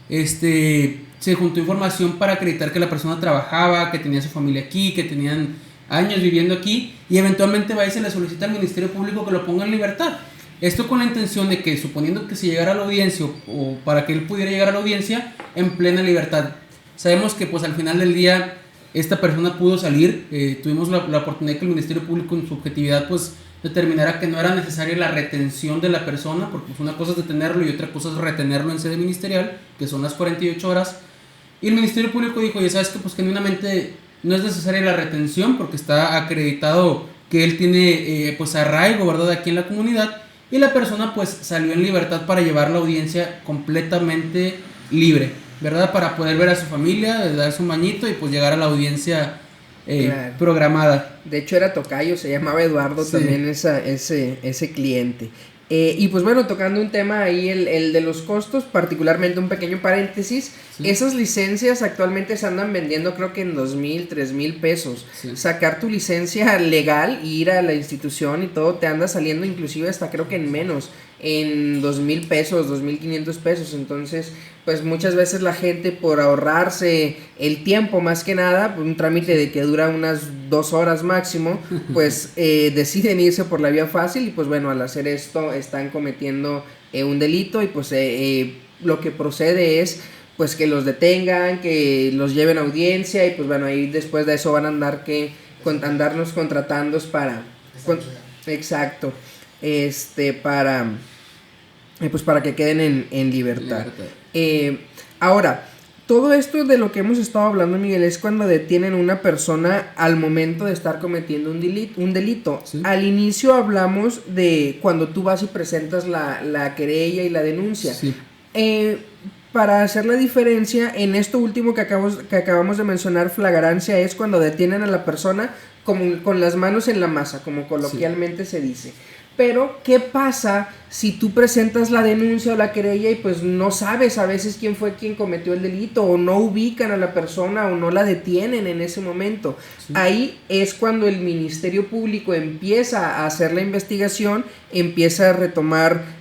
Se juntó información para acreditar que la persona trabajaba, que tenía su familia aquí, que tenían años viviendo aquí, y eventualmente va y se le solicita al Ministerio Público que lo ponga en libertad. Esto con la intención de que, suponiendo que se llegara a la audiencia, o para que él pudiera llegar a la audiencia en plena libertad. Sabemos que pues al final del día esta persona pudo salir. Tuvimos la oportunidad que el Ministerio Público, en su objetividad, pues determinara que no era necesaria la retención de la persona, porque pues una cosa es detenerlo y otra cosa es retenerlo en sede ministerial, que son las 48 horas. Y el Ministerio Público dijo, ya sabes que pues genuinamente no es necesaria la retención, porque está acreditado que él tiene pues arraigo, ¿verdad?, aquí en la comunidad, y la persona pues salió en libertad para llevar la audiencia completamente libre, ¿verdad? Para poder ver a su familia, darse un bañito y pues llegar a la audiencia claro, programada. De hecho era tocayo, se llamaba Eduardo, sí, también ese cliente. Y pues bueno, tocando un tema ahí, el de los costos, particularmente un pequeño paréntesis, sí, esas licencias actualmente se andan vendiendo creo que en 2,000, 3,000 pesos. Sí. Sacar tu licencia legal, ir a la institución y todo, te anda saliendo inclusive hasta creo que en menos, en 2,000 pesos, 2,500 pesos. Entonces, pues muchas veces la gente, por ahorrarse el tiempo más que nada, un trámite de que dura unas 2 horas máximo, pues deciden irse por la vía fácil y pues bueno, al hacer esto están cometiendo un delito y pues lo que procede es pues que los detengan, que los lleven a audiencia y pues bueno, ahí después de eso van a andarnos contratando para... exacto, para que queden en libertad. Ahora, todo esto de lo que hemos estado hablando, Miguel, es cuando detienen a una persona al momento de estar cometiendo un delito. ¿Sí? Al inicio hablamos de cuando tú vas y presentas la querella y la denuncia. Sí. Para hacer la diferencia, en esto último que acabamos de mencionar, flagrancia es cuando detienen a la persona como con las manos en la masa, como coloquialmente se dice. Pero, ¿qué pasa si tú presentas la denuncia o la querella y pues no sabes a veces quién fue quien cometió el delito, o no ubican a la persona o no la detienen en ese momento? Sí. Ahí es cuando el Ministerio Público empieza a hacer la investigación, empieza a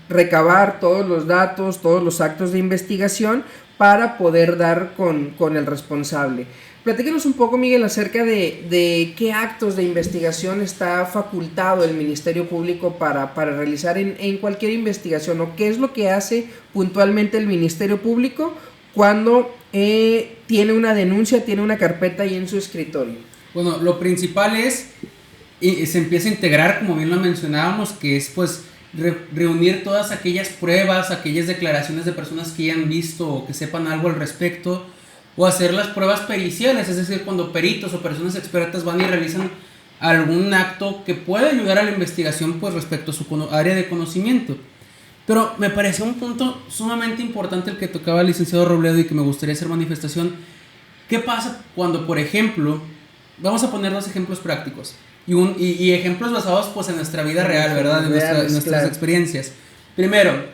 recabar todos los datos, todos los actos de investigación para poder dar con el responsable. Platícanos un poco, Miguel, acerca de qué actos de investigación está facultado el Ministerio Público para realizar en cualquier investigación, o qué es lo que hace puntualmente el Ministerio Público cuando tiene una denuncia, tiene una carpeta ahí en su escritorio. Bueno, lo principal es, se empieza a integrar, como bien lo mencionábamos, que es pues reunir todas aquellas pruebas, aquellas declaraciones de personas que ya han visto o que sepan algo al respecto, o hacer las pruebas periciales, es decir, cuando peritos o personas expertas van y realizan algún acto que puede ayudar a la investigación pues respecto a su área de conocimiento. Pero me pareció un punto sumamente importante el que tocaba el licenciado Robledo y que me gustaría hacer manifestación. ¿Qué pasa cuando, por ejemplo, vamos a poner 2 ejemplos prácticos y ejemplos basados pues en nuestra vida real, ¿verdad? En nuestras claro, experiencias. Primero,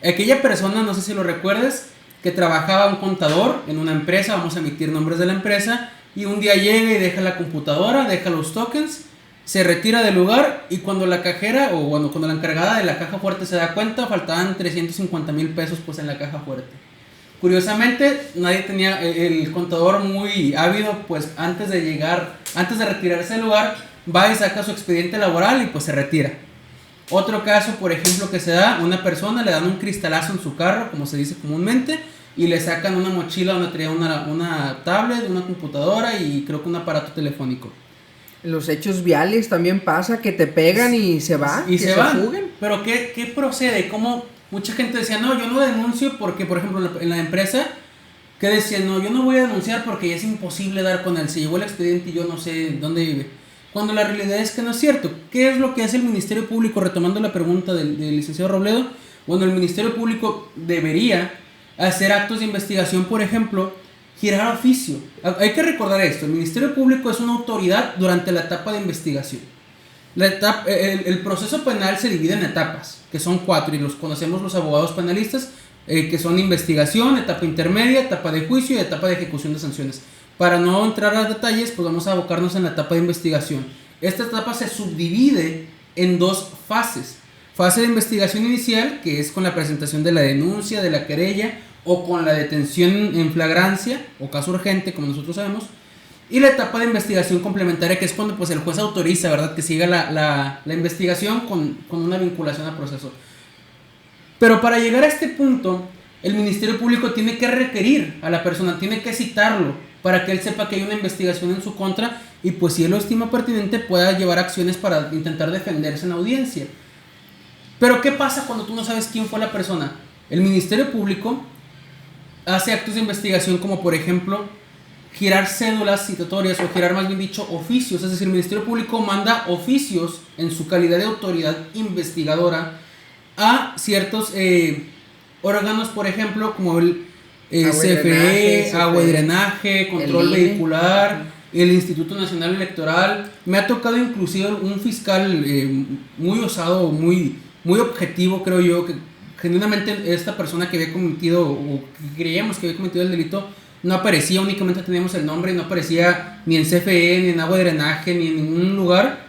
aquella persona, no sé si lo recuerdes, que trabajaba un contador en una empresa, vamos a emitir nombres de la empresa, y un día llega y deja la computadora, deja los tokens, se retira del lugar, y cuando la cajera, o bueno, cuando la encargada de la caja fuerte se da cuenta, faltaban 350,000 pesos pues en la caja fuerte. Curiosamente, nadie tenía, el contador muy ávido, pues antes de retirarse del lugar, va y saca su expediente laboral y pues se retira. Otro caso, por ejemplo, que se da, una persona le dan un cristalazo en su carro, como se dice comúnmente, y le sacan una mochila donde traía una tablet, una computadora y creo que un aparato telefónico. Los hechos viales también pasa, que te pegan y se van, y se van. Fuguen. Pero ¿qué procede? Como mucha gente decía, no, yo no denuncio porque, por ejemplo, en la empresa, que decían, no, yo no voy a denunciar porque ya es imposible dar con él, se llevó el expediente y yo no sé dónde vive. Cuando la realidad es que no es cierto. ¿Qué es lo que hace el Ministerio Público? Retomando la pregunta del licenciado Robledo, bueno, el Ministerio Público debería hacer actos de investigación, por ejemplo, girar oficio. Hay que recordar esto, el Ministerio Público es una autoridad durante la etapa de investigación. El proceso penal se divide en etapas, que son 4, y los conocemos los abogados penalistas, que son investigación, etapa intermedia, etapa de juicio y etapa de ejecución de sanciones. Para no entrar a detalles, pues vamos a abocarnos en la etapa de investigación. Esta etapa se subdivide en 2 fases. Fase de investigación inicial, que es con la presentación de la denuncia, de la querella, o con la detención en flagrancia, o caso urgente, como nosotros sabemos. Y la etapa de investigación complementaria, que es cuando pues, el juez autoriza, ¿verdad?, que siga la investigación con una vinculación al proceso. Pero para llegar a este punto, el Ministerio Público tiene que requerir a la persona, tiene que citarlo, para que él sepa que hay una investigación en su contra y pues si él lo estima pertinente pueda llevar acciones para intentar defenderse en la audiencia. Pero ¿qué pasa cuando tú no sabes quién fue la persona? El Ministerio Público hace actos de investigación como por ejemplo girar cédulas citatorias o girar más bien dicho oficios, es decir, el Ministerio Público manda oficios en su calidad de autoridad investigadora a ciertos órganos, por ejemplo, como el CFE, agua y drenaje, control vehicular, el Instituto Nacional Electoral. Me ha tocado inclusive un fiscal muy osado, muy objetivo, creo yo, que genuinamente esta persona que había cometido, o que creíamos que había cometido el delito, no aparecía, únicamente teníamos el nombre, y no aparecía ni en CFE, ni en agua de drenaje, ni en ningún lugar.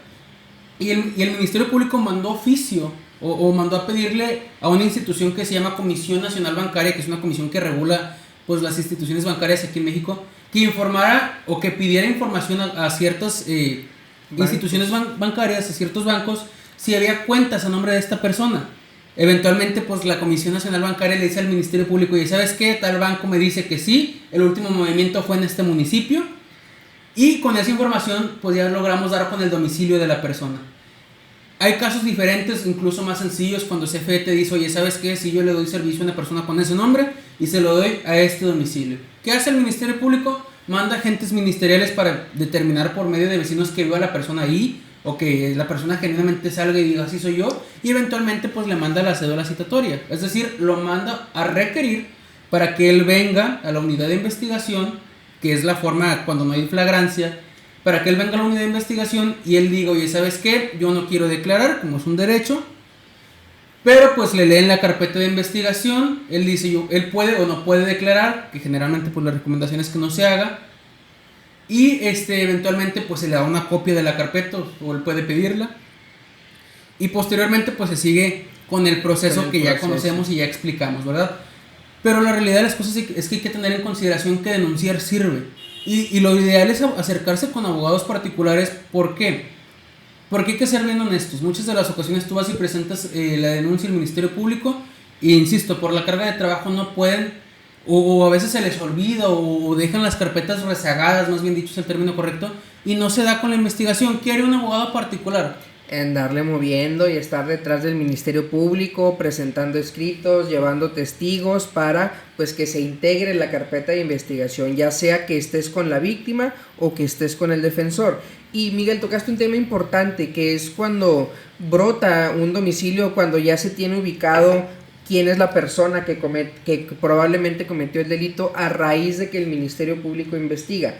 Y el Ministerio Público mandó oficio, o mandó a pedirle a una institución que se llama Comisión Nacional Bancaria, que es una comisión que regula pues las instituciones bancarias aquí en México, que informara o que pidiera información a ciertas instituciones bancarias, a ciertos bancos, si había cuentas a nombre de esta persona. Eventualmente pues la Comisión Nacional Bancaria le dice al Ministerio Público, y ¿sabes qué? Tal banco me dice que sí, el último movimiento fue en este municipio, y con esa información pues ya logramos dar con el domicilio de la persona. Hay casos diferentes, incluso más sencillos, cuando CFE te dice, oye, ¿sabes qué? Si yo le doy servicio a una persona con ese nombre y se lo doy a este domicilio, ¿qué hace el Ministerio Público? Manda agentes ministeriales para determinar por medio de vecinos que viva la persona ahí, o que la persona genuinamente salga y diga, así soy yo, y eventualmente pues le manda la cédula citatoria, es decir, lo manda a requerir para que él venga a la unidad de investigación, que es la forma cuando no hay flagrancia, para que él venga a la unidad de investigación y él diga, oye, ¿sabes qué? Yo no quiero declarar, como es un derecho, pero pues le leen la carpeta de investigación, él dice, él puede o no puede declarar, que generalmente pues la recomendación es que no se haga, y eventualmente pues se le da una copia de la carpeta, o él puede pedirla, y posteriormente pues se sigue con el proceso que ya conocemos y ya explicamos, ¿verdad? Pero la realidad de las cosas es que hay que tener en consideración que denunciar sirve, y lo ideal es acercarse con abogados particulares. ¿Por qué? Porque hay que ser bien honestos. Muchas de las ocasiones tú vas y presentas la denuncia al Ministerio Público, e insisto, por la carga de trabajo no pueden, o a veces se les olvida, o dejan las carpetas rezagadas, más bien dicho es el término correcto, y no se da con la investigación. ¿Qué haría un abogado particular? Andarle moviendo y estar detrás del Ministerio Público, presentando escritos, llevando testigos para pues que se integre la carpeta de investigación, ya sea que estés con la víctima o que estés con el defensor. Y Miguel, tocaste un tema importante, que es cuando brota un domicilio, cuando ya se tiene ubicado quién es la persona que probablemente cometió el delito a raíz de que el Ministerio Público investiga.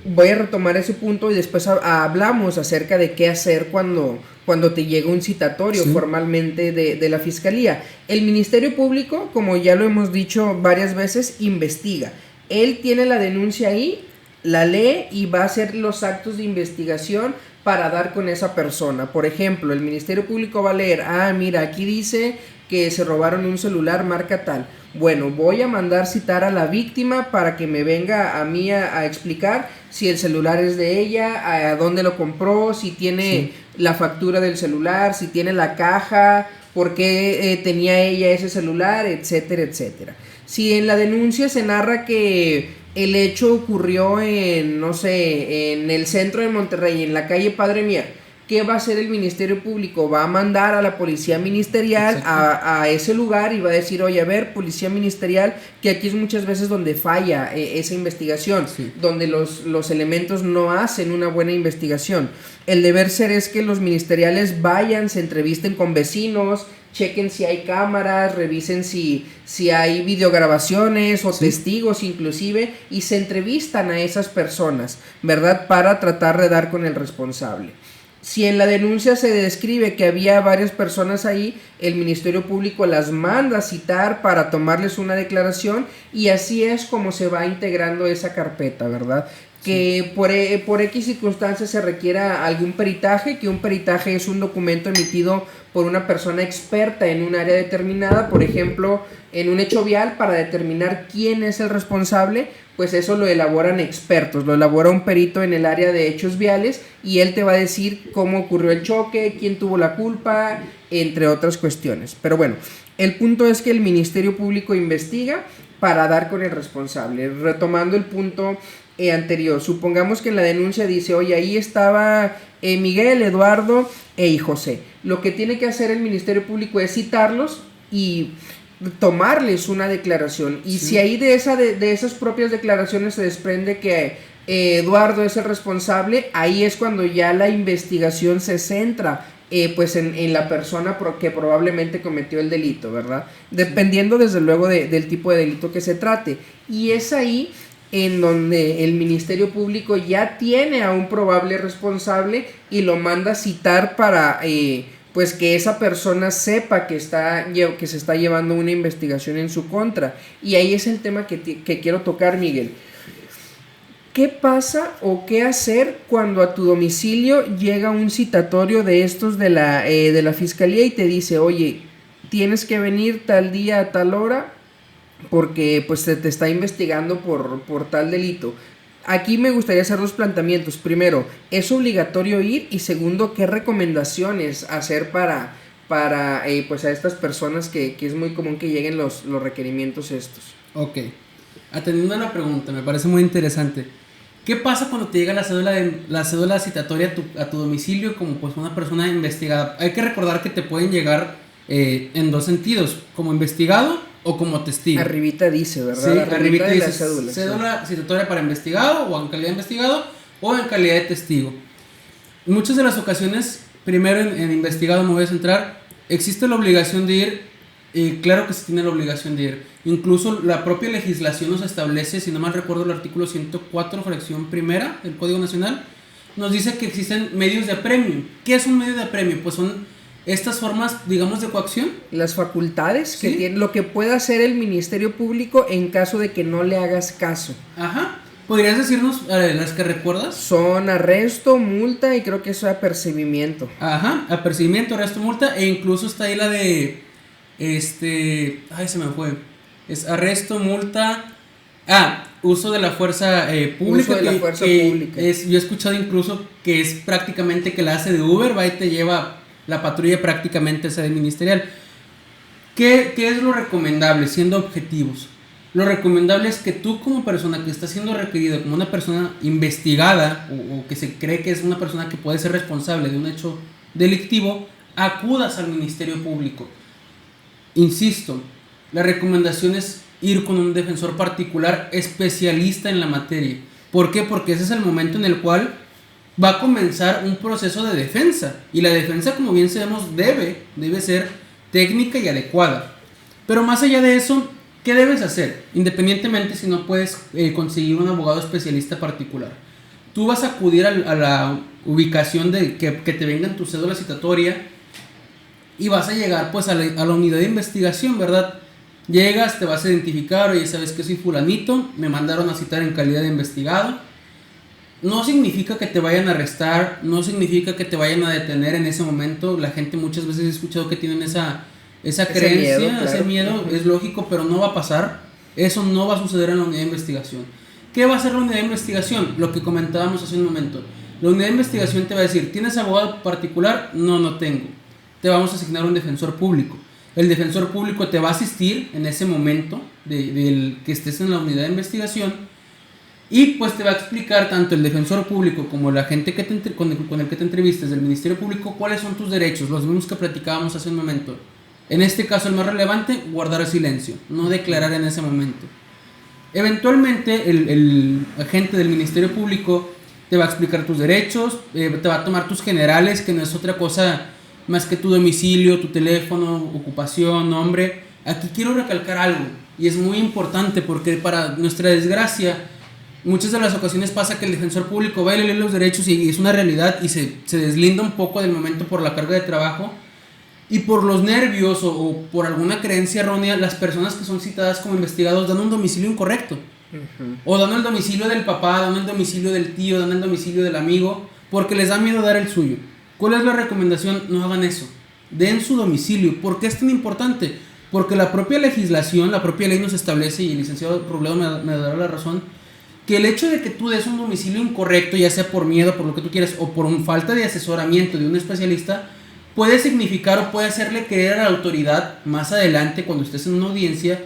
Voy a retomar ese punto y después hablamos acerca de qué hacer cuando te llega un citatorio formalmente de la Fiscalía. El Ministerio Público, como ya lo hemos dicho varias veces, investiga. Él tiene la denuncia ahí, la lee y va a hacer los actos de investigación para dar con esa persona. Por ejemplo, el Ministerio Público va a leer, mira, aquí dice que se robaron un celular marca tal. Bueno, voy a mandar citar a la víctima para que me venga a mí a explicar si el celular es de ella, a dónde lo compró, si tiene la factura del celular, si tiene la caja, por qué tenía ella ese celular, etcétera, etcétera. Si en la denuncia se narra que el hecho ocurrió en el centro de Monterrey, en la calle Padre Mier, ¿qué va a hacer el Ministerio Público? Va a mandar a la policía ministerial a ese lugar y va a decir, oye, a ver, policía ministerial, que aquí es muchas veces donde falla esa investigación, donde los elementos no hacen una buena investigación. El deber ser es que los ministeriales vayan, se entrevisten con vecinos, chequen si hay cámaras, revisen si hay videograbaciones o testigos inclusive, y se entrevistan a esas personas, ¿verdad? Para tratar de dar con el responsable. Si en la denuncia se describe que había varias personas ahí, el Ministerio Público las manda a citar para tomarles una declaración, y así es como se va integrando esa carpeta, ¿verdad? Que por X circunstancias se requiera algún peritaje, que un peritaje es un documento emitido por una persona experta en un área determinada, por ejemplo, en un hecho vial, para determinar quién es el responsable, pues eso lo elaboran expertos, lo elabora un perito en el área de hechos viales, y él te va a decir cómo ocurrió el choque, quién tuvo la culpa, entre otras cuestiones. Pero bueno, el punto es que el Ministerio Público investiga para dar con el responsable. Retomando el punto anterior, supongamos que en la denuncia dice, oye, ahí estaba Miguel, Eduardo y José. Lo que tiene que hacer el Ministerio Público es citarlos y tomarles una declaración, y si ahí de esas propias declaraciones se desprende que Eduardo es el responsable, ahí es cuando ya la investigación se centra pues en la persona que probablemente cometió el delito, ¿verdad? Dependiendo desde luego del tipo de delito que se trate. Y es ahí en donde el Ministerio Público ya tiene a un probable responsable y lo manda a citar para pues que esa persona sepa que se está llevando una investigación en su contra. Y ahí es el tema que quiero tocar, Miguel. ¿Qué pasa o qué hacer cuando a tu domicilio llega un citatorio de estos de la fiscalía y te dice, oye, tienes que venir tal día a tal hora porque pues se te está investigando por tal delito? Aquí me gustaría hacer dos planteamientos. Primero, ¿es obligatorio ir? Y segundo, ¿qué recomendaciones hacer para pues a estas personas que es muy común que lleguen los requerimientos estos? Ok, atendiendo a la pregunta, me parece muy interesante. ¿Qué pasa cuando te llega la cédula citatoria a tu domicilio como pues una persona investigada? Hay que recordar que te pueden llegar en dos sentidos, como investigado o como testigo. Arribita dice, ¿verdad? Sí, arribita dice cédula citatoria para investigado o en calidad de investigado o en calidad de testigo. En muchas de las ocasiones, primero en investigado me voy a centrar, existe la obligación de ir. Claro que se tiene la obligación de ir. Incluso la propia legislación nos establece, si no mal recuerdo, el artículo 104, fracción primera del Código Nacional, nos dice que existen medios de apremio. ¿Qué es un medio de apremio? Pues son estas formas, digamos, de coacción. Las facultades, ¿sí?, que tiene, lo que puede hacer el Ministerio Público en caso de que no le hagas caso. Ajá. ¿Podrías decirnos las que recuerdas? Son arresto, multa y creo que eso es apercibimiento. Ajá, apercibimiento, arresto, multa, e incluso está ahí la de... ay, se me fue. Es arresto, multa. Uso de la fuerza pública. Uso de la fuerza pública. Yo he escuchado incluso que es prácticamente que la hace de Uber, va y te lleva la patrulla prácticamente esa de ministerial. ¿Qué es lo recomendable, siendo objetivos? Lo recomendable es que tú como persona que está siendo requerida como una persona investigada o que se cree que es una persona que puede ser responsable de un hecho delictivo, acudas al Ministerio Público. Insisto, la recomendación es ir con un defensor particular especialista en la materia. ¿Por qué? Porque ese es el momento en el cual va a comenzar un proceso de defensa. Y la defensa, como bien sabemos, debe ser técnica y adecuada. Pero más allá de eso, ¿qué debes hacer? Independientemente si no puedes conseguir un abogado especialista particular. Tú vas a acudir a la ubicación de que te venga en tu cédula citatoria y vas a llegar pues a la unidad de investigación, ¿verdad? Llegas, te vas a identificar, oye, sabes que soy fulanito, me mandaron a citar en calidad de investigado. No significa que te vayan a arrestar, no significa que te vayan a detener en ese momento. La gente muchas veces he escuchado que tienen esa creencia, miedo, claro. Ese miedo, es lógico, pero no va a pasar. Eso no va a suceder en la unidad de investigación. ¿Qué va a hacer la unidad de investigación? Lo que comentábamos hace un momento. La unidad de investigación te va a decir, ¿tienes abogado particular? No tengo. Te vamos a asignar un defensor público. El defensor público te va a asistir en ese momento del que estés en la unidad de investigación y pues te va a explicar tanto el defensor público como la gente con el que te entrevistes del Ministerio Público cuáles son tus derechos, los mismos que platicábamos hace un momento. En este caso el más relevante, guardar silencio, no declarar en ese momento. Eventualmente el agente del Ministerio Público te va a explicar tus derechos, te va a tomar tus generales, que no es otra cosa más que tu domicilio, tu teléfono, ocupación, nombre. Aquí quiero recalcar algo, y es muy importante porque para nuestra desgracia, muchas de las ocasiones pasa que el defensor público va y lee los derechos y es una realidad y se deslinda un poco del momento por la carga de trabajo y por los nervios o por alguna creencia errónea, las personas que son citadas como investigados dan un domicilio incorrecto. O dan el domicilio del papá, dan el domicilio del tío, dan el domicilio del amigo, porque les da miedo dar el suyo. ¿Cuál es la recomendación? No hagan eso. Den su domicilio. ¿Por qué es tan importante? Porque la propia legislación, la propia ley nos establece, y el licenciado Robledo me dará la razón, que el hecho de que tú des un domicilio incorrecto, ya sea por miedo, por lo que tú quieras, o por falta de asesoramiento de un especialista, puede significar o puede hacerle creer a la autoridad más adelante, cuando estés en una audiencia,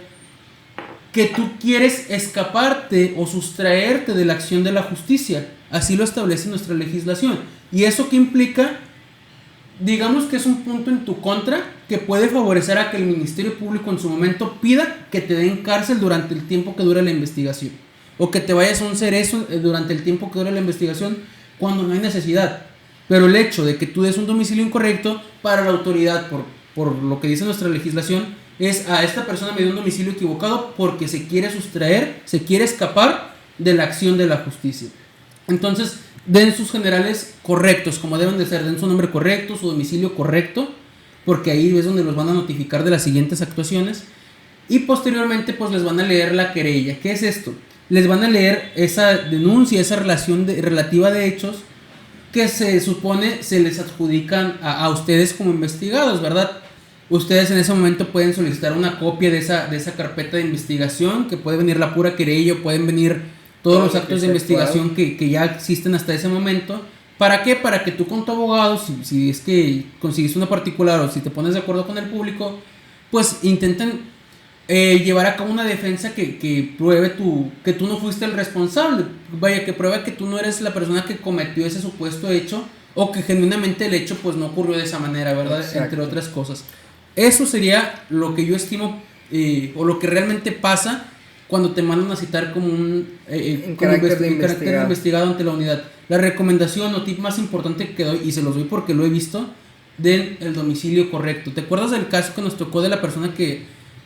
que tú quieres escaparte o sustraerte de la acción de la justicia. Así lo establece nuestra legislación. ¿Y eso qué implica? Digamos que es un punto en tu contra que puede favorecer a que el Ministerio Público en su momento pida que te den cárcel durante el tiempo que dure la investigación, o que te vayas a un cerezo durante el tiempo que dure la investigación cuando no hay necesidad. Pero el hecho de que tú des un domicilio incorrecto para la autoridad, por lo que dice nuestra legislación, es a esta persona me dio un domicilio equivocado porque se quiere sustraer, se quiere escapar de la acción de la justicia. Entonces, den sus generales correctos, como deben de ser, den su nombre correcto, su domicilio correcto, porque ahí es donde los van a notificar de las siguientes actuaciones. Y posteriormente, pues les van a leer la querella. ¿Qué es esto? Les van a leer esa denuncia, esa relación relativa de hechos que se supone se les adjudican a ustedes como investigados, ¿verdad? Ustedes en ese momento pueden solicitar una copia de esa carpeta de investigación, que puede venir la pura querella, pueden venir todos los actos de investigación que ya existen hasta ese momento. ¿Para qué? Para que tú con tu abogado, si es que consigues una particular o si te pones de acuerdo con el público, pues intenten llevar a cabo una defensa que pruebe que tú no fuiste el responsable. Vaya, que pruebe que tú no eres la persona que cometió ese supuesto hecho, o que genuinamente el hecho pues no ocurrió de esa manera, ¿verdad? Exacto. Entre otras cosas. Eso sería lo que yo estimo, o lo que realmente pasa cuando te mandan a citar como un carácter de investigado ante la unidad. La recomendación o tip más importante que doy, y se los doy porque lo he visto, den el domicilio correcto. ¿Te acuerdas del caso que nos tocó de la persona que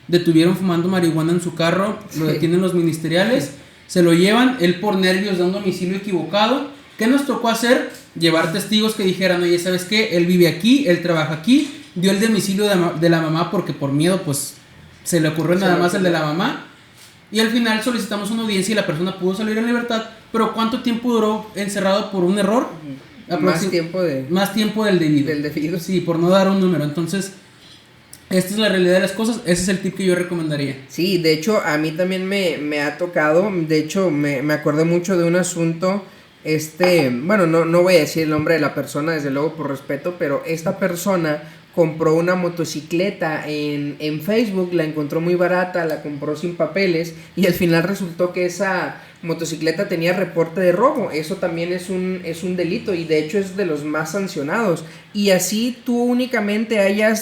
detuvieron fumando marihuana en su carro? Lo detienen los ministeriales, se lo llevan, él por nervios da un domicilio equivocado. ¿Qué nos tocó hacer? Llevar testigos que dijeran, oye, ¿sabes qué? Él vive aquí, él trabaja aquí, dio el domicilio de la mamá porque por miedo pues se le ocurrió nada más el de la mamá. Y al final solicitamos una audiencia y la persona pudo salir en libertad. Pero ¿cuánto tiempo duró encerrado por un error? Más tiempo del debido. Del debido. Sí, por no dar un número. Entonces, esta es la realidad de las cosas. Ese es el tip que yo recomendaría. Sí, de hecho, a mí también me ha tocado. De hecho, me acordé mucho de un asunto. Bueno, no voy a decir el nombre de la persona, desde luego por respeto, pero esta persona compró una motocicleta en Facebook, la encontró muy barata, la compró sin papeles y al final resultó que esa motocicleta tenía reporte de robo. Eso también es un delito y de hecho es de los más sancionados. Y así tú únicamente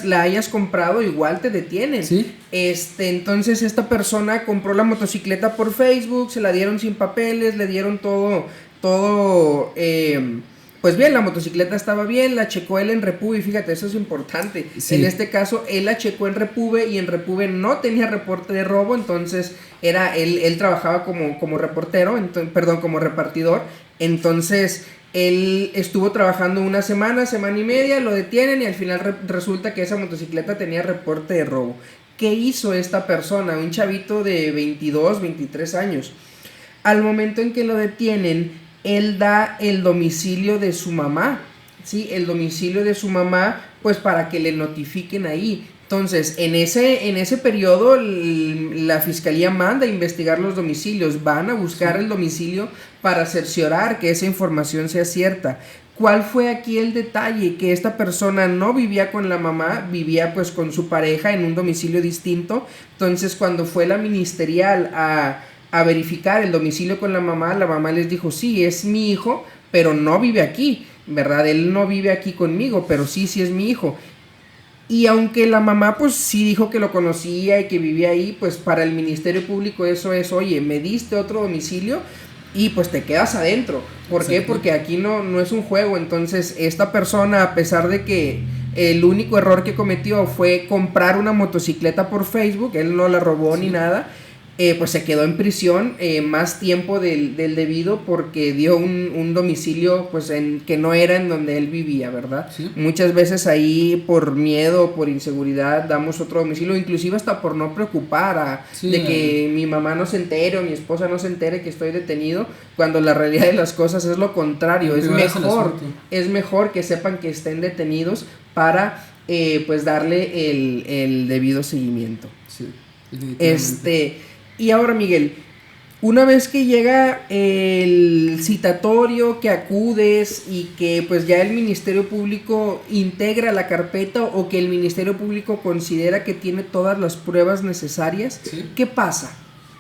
la hayas comprado, igual te detienen. ¿Sí? Entonces esta persona compró la motocicleta por Facebook, se la dieron sin papeles, le dieron todo pues bien, la motocicleta estaba bien, la checó él en Repube, y fíjate, eso es importante. Sí. En este caso, él la checó en Repube y en Repube no tenía reporte de robo, entonces él trabajaba como reportero, como repartidor, entonces él estuvo trabajando una semana y media, lo detienen y al final resulta que esa motocicleta tenía reporte de robo. ¿Qué hizo esta persona? Un chavito de 22, 23 años. Al momento en que lo detienen, él da el domicilio de su mamá, ¿sí? El domicilio de su mamá, pues para que le notifiquen ahí. Entonces, en ese periodo, la fiscalía manda a investigar los domicilios, van a buscar el domicilio para cerciorar que esa información sea cierta. ¿Cuál fue aquí el detalle? Que esta persona no vivía con la mamá, vivía pues con su pareja en un domicilio distinto. Entonces, cuando fue la ministerial a verificar el domicilio con la mamá les dijo, sí, es mi hijo, pero no vive aquí, ¿verdad? Él no vive aquí conmigo, pero sí es mi hijo. Y aunque la mamá pues sí dijo que lo conocía y que vivía ahí, pues para el Ministerio Público eso es, oye, me diste otro domicilio y pues te quedas adentro. ¿Por qué? Porque aquí no es un juego. Entonces esta persona, a pesar de que el único error que cometió fue comprar una motocicleta por Facebook, él no la robó ni nada, pues se quedó en prisión más tiempo del debido porque dio un domicilio pues que no era en donde él vivía, ¿verdad? ¿Sí? Muchas veces ahí por miedo, por inseguridad damos otro domicilio, inclusive hasta por no preocupar de que mi mamá no se entere o mi esposa no se entere que estoy detenido, cuando la realidad de las cosas es lo contrario. Es mejor que sepan que estén detenidos para pues darle el debido seguimiento. Sí, y ahora, Miguel, una vez que llega el citatorio, que acudes y que pues ya el Ministerio Público integra la carpeta o que el Ministerio Público considera que tiene todas las pruebas necesarias, ¿sí? ¿Qué pasa?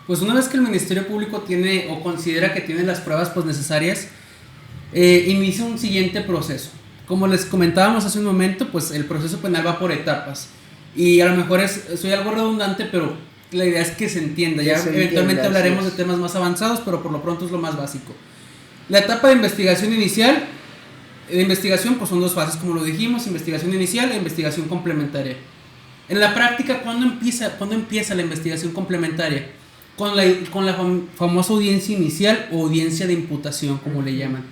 Pues una vez que el Ministerio Público tiene o considera que tiene las pruebas pues necesarias, inicia un siguiente proceso. Como les comentábamos hace un momento, pues el proceso penal va por etapas. Y a lo mejor soy algo redundante, pero la idea es que se entienda. Eventualmente hablaremos de temas más avanzados, pero por lo pronto es lo más básico. La etapa de investigación inicial De investigación, pues son dos fases, como lo dijimos, investigación inicial e investigación complementaria. En la práctica, ¿cuándo empieza la investigación complementaria? Con la famosa audiencia inicial o audiencia de imputación, como le llaman.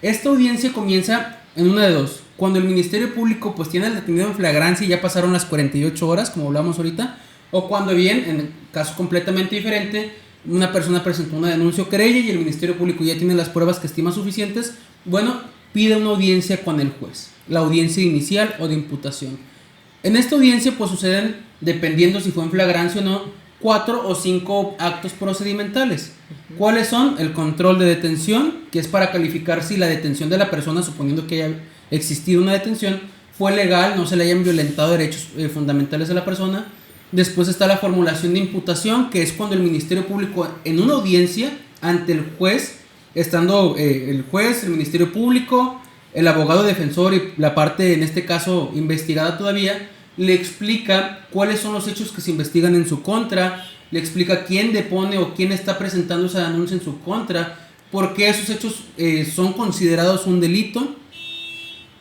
Esta audiencia comienza en una de dos. Cuando el Ministerio Público pues tiene al detenido en flagrancia y ya pasaron las 48 horas, como hablamos ahorita, o cuando bien, en el caso completamente diferente, una persona presentó una denuncia o querella y el Ministerio Público ya tiene las pruebas que estima suficientes, bueno, pide una audiencia con el juez, la audiencia inicial o de imputación. En esta audiencia pues suceden, dependiendo si fue en flagrancia o no, 4 o 5 actos procedimentales. ¿Cuáles son? El control de detención, que es para calificar si la detención de la persona, suponiendo que haya existido una detención, fue legal, no se le hayan violentado derechos fundamentales de la persona. Después está la formulación de imputación, que es cuando el Ministerio Público en una audiencia ante el juez, estando el juez, el Ministerio Público, el abogado defensor y la parte en este caso investigada todavía, le explica cuáles son los hechos que se investigan en su contra, le explica quién depone o quién está presentando esa denuncia en su contra, por qué esos hechos son considerados un delito.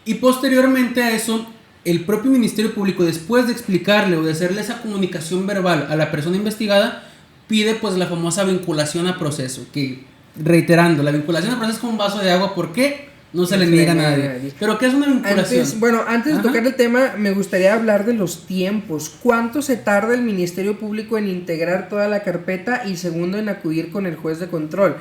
Y posteriormente a eso, el propio Ministerio Público, después de explicarle o de hacerle esa comunicación verbal a la persona investigada, pide pues la famosa vinculación a proceso, que reiterando, la vinculación a proceso es como un vaso de agua, ¿por qué? No se le niega a nadie. ¿Pero qué es una vinculación? Antes de tocar el tema, me gustaría hablar de los tiempos. ¿Cuánto se tarda el Ministerio Público en integrar toda la carpeta? Y segundo, en acudir con el juez de control.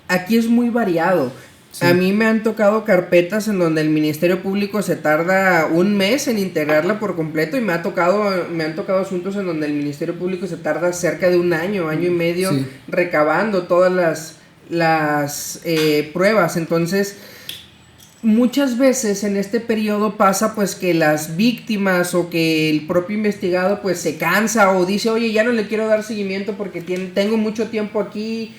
Aquí es muy variado. Sí. A mí me han tocado carpetas en donde el Ministerio Público se tarda un mes en integrarla por completo y me han tocado asuntos en donde el Ministerio Público se tarda cerca de un año y medio sí, recabando todas las pruebas. Entonces, muchas veces en este periodo pasa pues que las víctimas o que el propio investigado pues se cansa o dice, oye, ya no le quiero dar seguimiento porque tengo mucho tiempo aquí,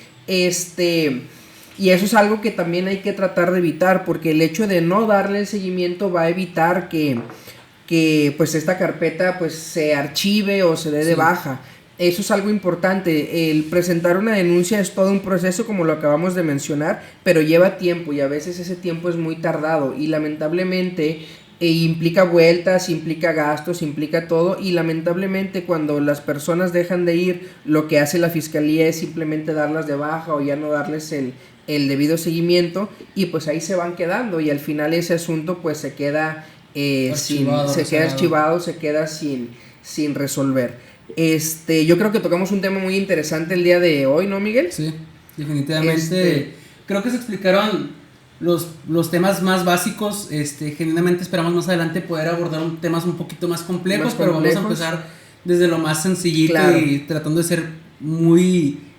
y eso es algo que también hay que tratar de evitar, porque el hecho de no darle el seguimiento va a evitar que pues esta carpeta pues se archive o se dé de baja. Eso es algo importante. El presentar una denuncia es todo un proceso, como lo acabamos de mencionar, pero lleva tiempo y a veces ese tiempo es muy tardado y lamentablemente implica vueltas, implica gastos, implica todo, y lamentablemente cuando las personas dejan de ir, lo que hace la fiscalía es simplemente darlas de baja o ya no darles el debido seguimiento, y pues ahí se van quedando y al final ese asunto pues se queda archivado, se queda sin resolver. Yo creo que tocamos un tema muy interesante el día de hoy, ¿no, Miguel? Sí, definitivamente. Creo que se explicaron los temas más básicos. Genuinamente esperamos más adelante poder abordar temas un poquito más complejos, pero vamos a empezar desde lo más sencillito, claro, y tratando de ser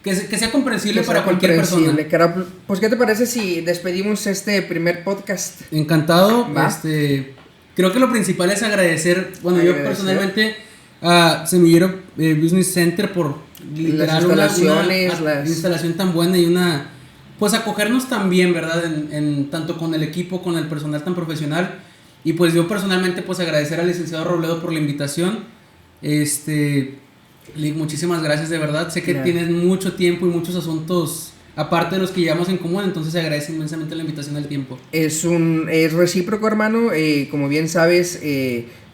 que sea comprensible para cualquier persona. Pues, ¿qué te parece si despedimos este primer podcast? Encantado. Creo que lo principal es agradecer. Yo personalmente a Semillero Business Center por literal una instalación tan buena y pues acogernos tan bien, ¿verdad? En tanto con el equipo, con el personal tan profesional. Y pues yo personalmente pues agradecer al licenciado Robledo por la invitación. Muchísimas gracias, de verdad. Sé que tienes mucho tiempo y muchos asuntos aparte de los que llevamos en común, entonces se agradece inmensamente la invitación al tiempo. Es recíproco, hermano. Como bien sabes,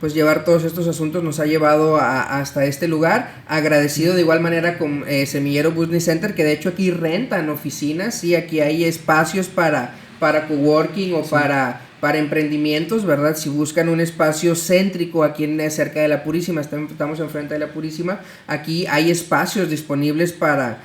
pues llevar todos estos asuntos nos ha llevado hasta este lugar. Agradecido de igual manera con Semillero Business Center, que de hecho aquí rentan oficinas, sí, aquí hay espacios para coworking o para emprendimientos, ¿verdad? Si buscan un espacio céntrico aquí cerca de la Purísima, estamos enfrente de la Purísima, aquí hay espacios disponibles para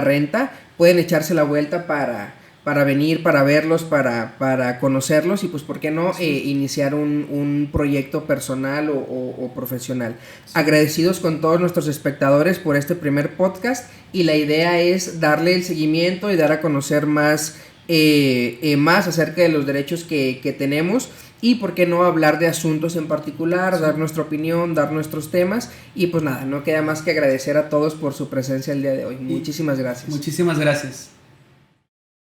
renta, pueden echarse la vuelta para venir, para verlos, para conocerlos y pues por qué no iniciar un proyecto personal o profesional. Sí. Agradecidos con todos nuestros espectadores por este primer podcast, y la idea es darle el seguimiento y dar a conocer más acerca de los derechos que tenemos, y por qué no hablar de asuntos en particular, dar nuestra opinión, dar nuestros temas, y pues nada, no queda más que agradecer a todos por su presencia el día de hoy. Muchísimas gracias. Muchísimas gracias.